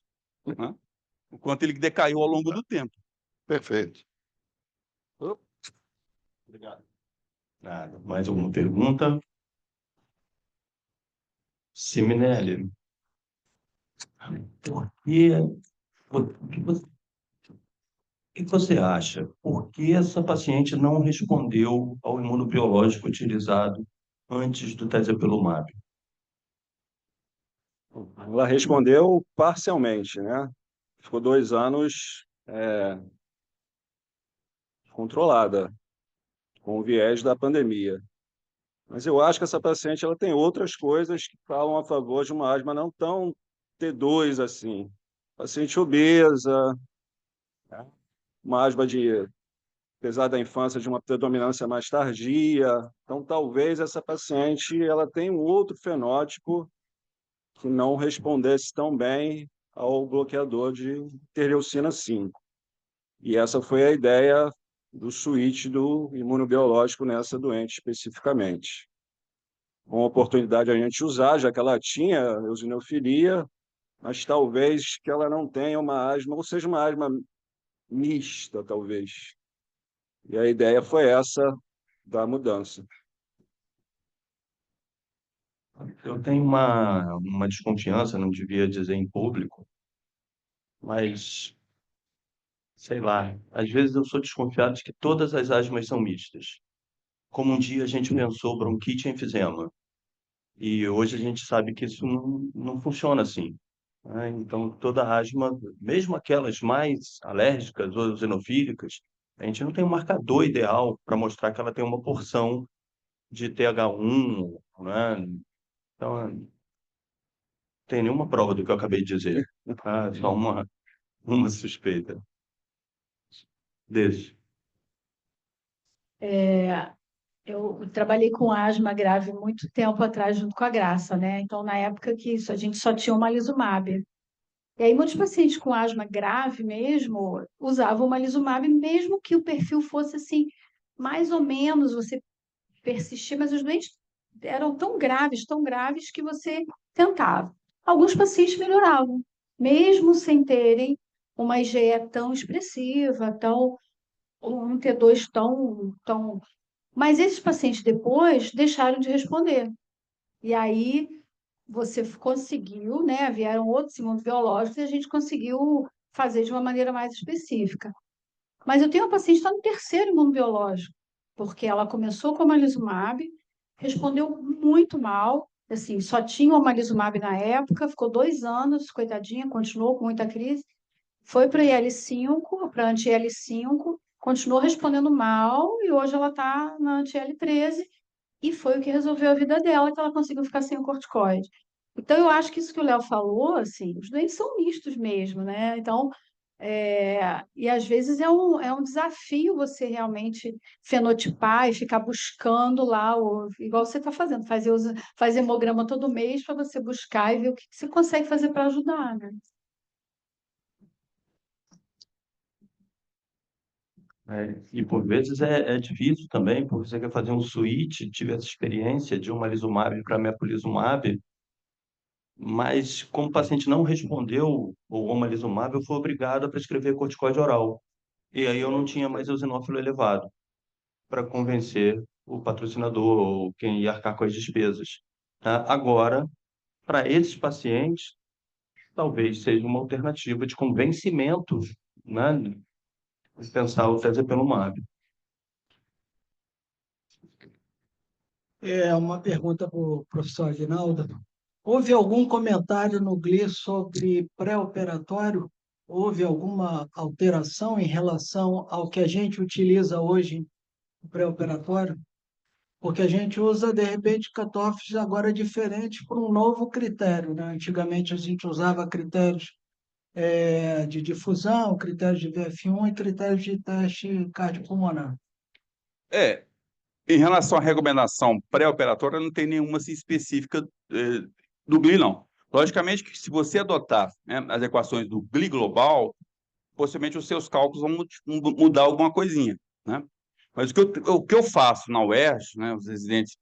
né? O quanto ele decaiu ao longo do tempo.
Perfeito.
Obrigado. Nada. Mais alguma pergunta? Siminelli, por que, o que você acha? Por que essa paciente não respondeu ao imunobiológico utilizado antes do tezepelumab?
Ela respondeu parcialmente, né? Ficou 2 anos controlada, com o viés da pandemia. Mas eu acho que essa paciente ela tem outras coisas que falam a favor de uma asma não tão T2 assim. Paciente obesa, uma asma apesar da infância, de uma predominância mais tardia. Então, talvez essa paciente ela tenha um outro fenótipo que não respondesse tão bem ao bloqueador de interleucina 5. E essa foi a ideia do switch do imunobiológico nessa doente especificamente. Uma oportunidade a gente usar, já que ela tinha eosinofilia, mas talvez que ela não tenha uma asma, ou seja, uma asma mista, talvez. E a ideia foi essa da mudança.
Eu tenho uma desconfiança, não devia dizer em público, mas sei lá, às vezes eu sou desconfiado de que todas as asmas são mistas. Como um dia a gente pensou bronquite e enfisema, e hoje a gente sabe que isso não funciona assim. Né? Então, toda asma, mesmo aquelas mais alérgicas ou eosinofílicas, a gente não tem um marcador ideal para mostrar que ela tem uma porção de TH1, né? Então, não tem nenhuma prova do que eu acabei de dizer. Tá? Só uma suspeita. Deixa.
Eu trabalhei com asma grave muito tempo atrás, junto com a Graça, né? Então, na época que a gente só tinha o omalizumab. E aí, muitos pacientes com asma grave mesmo usavam o omalizumab, mesmo que o perfil fosse assim, mais ou menos, você persistir, mas os doentes eram tão graves, que você tentava. Alguns pacientes melhoravam, mesmo sem terem uma IgE tão expressiva, um T2 tão. Mas esses pacientes depois deixaram de responder. E aí você conseguiu, né? Vieram outros imunobiológicos e a gente conseguiu fazer de uma maneira mais específica. Mas eu tenho uma paciente que está no terceiro imunobiológico, porque ela começou com omalizumab, respondeu muito mal, assim, só tinha o omalizumab na época, ficou 2 anos, coitadinha, continuou com muita crise, foi para IL-5, para anti-IL-5, continuou respondendo mal e hoje ela está na anti-IL-13 e foi o que resolveu a vida dela, que ela conseguiu ficar sem o corticoide. Então, eu acho que isso que o Léo falou, assim, os doentes são mistos mesmo, né? Então, e às vezes é um desafio você realmente fenotipar e ficar buscando lá, igual você está fazendo, faz hemograma todo mês para você buscar e ver o que você consegue fazer para ajudar, né?
E por vezes é difícil também, porque você quer fazer um switch, tive essa experiência de uma lisumab para mepolizumab, mas como o paciente não respondeu o omalizumab, eu fui obrigado a prescrever corticoide oral. E aí eu não tinha mais eosinófilo elevado para convencer o patrocinador ou quem ia arcar com as despesas. Tá? Agora, para esses pacientes, talvez seja uma alternativa de convencimento, né? Pensar o tezepelumab.
É uma pergunta para o professor Aguinaldo. Houve algum comentário no GLI sobre pré-operatório? Houve alguma alteração em relação ao que a gente utiliza hoje no pré-operatório? Porque a gente usa, de repente, cutoffs agora diferentes para um novo critério, né? Antigamente a gente usava critérios de difusão, critérios de VF1 e critérios de teste cardiopulmonar.
É, em relação à recomendação pré-operatória, não tem nenhuma assim, específica do GLI, não. Logicamente que se você adotar, né, as equações do GLI global, possivelmente os seus cálculos vão mudar alguma coisinha, né? Mas o que eu faço na UERJ, né, os residentes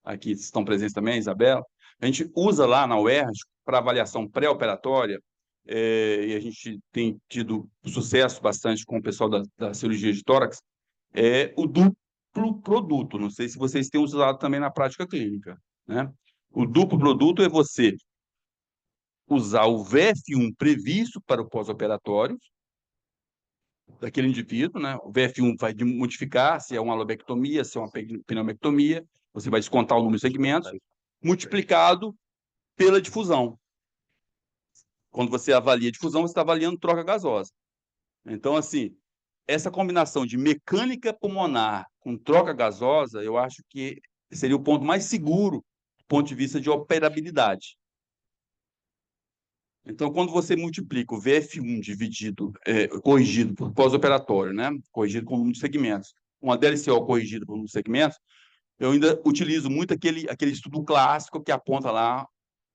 aqui estão presentes também, Isabela, a gente usa lá na UERJ para avaliação pré-operatória, e a gente tem tido sucesso bastante com o pessoal da cirurgia de tórax, o duplo produto. Não sei se vocês têm usado também na prática clínica, né? O duplo produto é você usar o VF1 previsto para o pós-operatório daquele indivíduo, né? O VF1 vai modificar se é uma lobectomia, se é uma pneumectomia, você vai descontar o número de segmentos, multiplicado pela difusão. Quando você avalia a difusão, você está avaliando troca gasosa. Então, assim, essa combinação de mecânica pulmonar com troca gasosa, eu acho que seria o ponto mais seguro do ponto de vista de operabilidade. Então, quando você multiplica o VF1 corrigido por pós-operatório, né? Corrigido com o número de segmentos, uma DLCO corrigida por número de segmentos, eu ainda utilizo muito aquele estudo clássico que aponta lá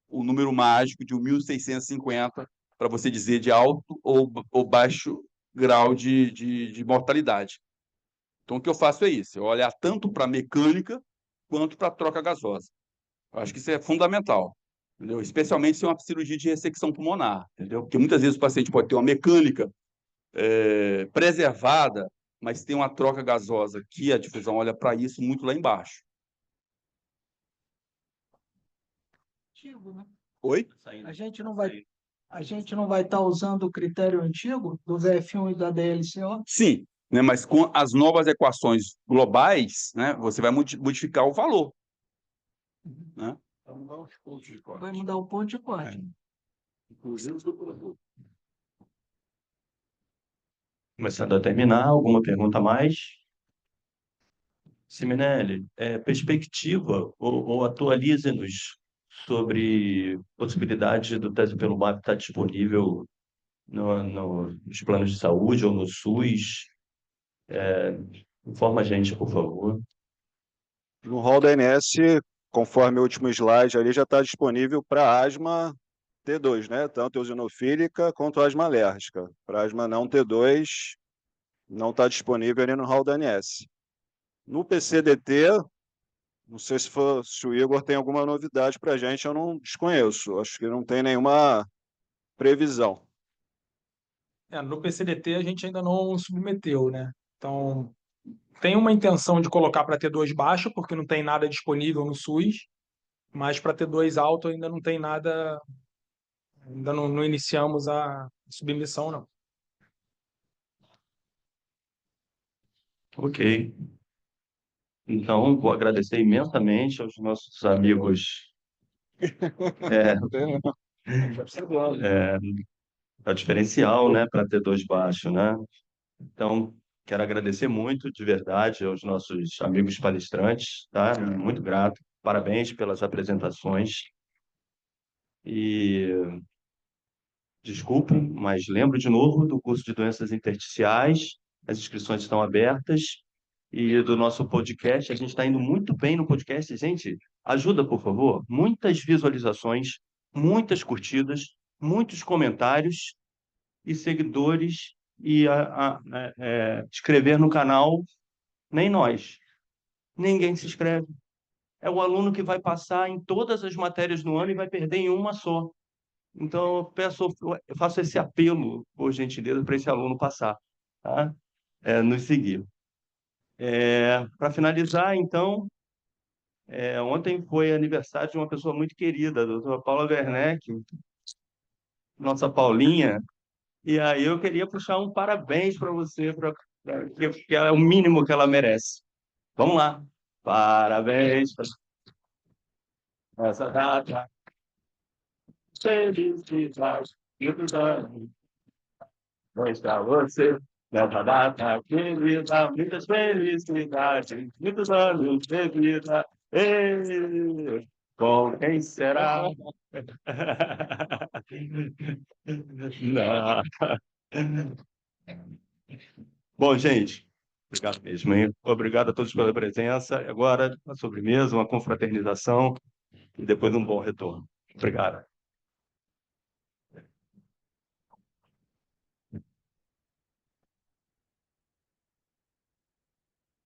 o número mágico de 1.650 para você dizer de alto ou baixo grau de mortalidade. Então, o que eu faço é isso, eu olhar tanto para a mecânica quanto para a troca gasosa. Eu acho que isso é fundamental, entendeu? Especialmente se é uma cirurgia de ressecção pulmonar, entendeu? Porque muitas vezes o paciente pode ter uma mecânica preservada, mas tem uma troca gasosa que a difusão olha para isso muito lá embaixo.
Antigo, né?
Oi?
A gente não vai estar usando o critério antigo do VF1 e da DLCO?
Sim, né, mas com as novas equações globais, né, você vai modificar o valor. Né?
Vai mudar o ponto de corte.
Começando a terminar, alguma pergunta a mais? Simonelli, perspectiva ou atualize-nos sobre possibilidade do tezepelumab estar disponível nos planos de saúde ou no SUS. Informa a gente, por favor.
No rol da ANS, conforme o último slide ali, já está disponível para asma T2, né? Tanto eosinofílica quanto asma alérgica. Para asma não T2, não está disponível ali no rol da ANS. No PCDT, não sei se o Igor tem alguma novidade para a gente, eu não desconheço. Acho que não tem nenhuma previsão.
No PCDT a gente ainda não submeteu, né? Então, tem uma intenção de colocar para T2 baixo, porque não tem nada disponível no SUS, mas para T2 alto ainda não tem nada, ainda não iniciamos a submissão, não.
Ok. Então, vou agradecer imensamente aos nossos amigos é, É o diferencial, né, para ter dois baixos, né? Então, quero agradecer muito, de verdade, aos nossos amigos palestrantes, tá? Muito grato. Parabéns pelas apresentações. E desculpe, mas lembro de novo do curso de doenças intersticiais. As inscrições estão abertas. E do nosso podcast, a gente está indo muito bem no podcast. Gente, ajuda, por favor. Muitas visualizações, muitas curtidas, muitos comentários e seguidores e inscrever no canal, nem nós. Ninguém se inscreve. É o aluno que vai passar em todas as matérias no ano e vai perder em uma só. Então, eu faço esse apelo, por gentileza, para esse aluno passar, tá? Nos seguir. Para finalizar, então, ontem foi aniversário de uma pessoa muito querida, a doutora Paula Werneck, nossa Paulinha, e aí eu queria puxar um parabéns para você, que é o mínimo que ela merece. Vamos lá. Parabéns para essa data. Felicidade, muitos anos. Vamos para você, nessa data querida, muitas felicidades, muitos anos de vida. Ei, com quem será? Não. Bom, gente, obrigado mesmo, hein? Obrigado a todos pela presença. Agora, a sobremesa, uma confraternização e depois um bom retorno. Obrigado.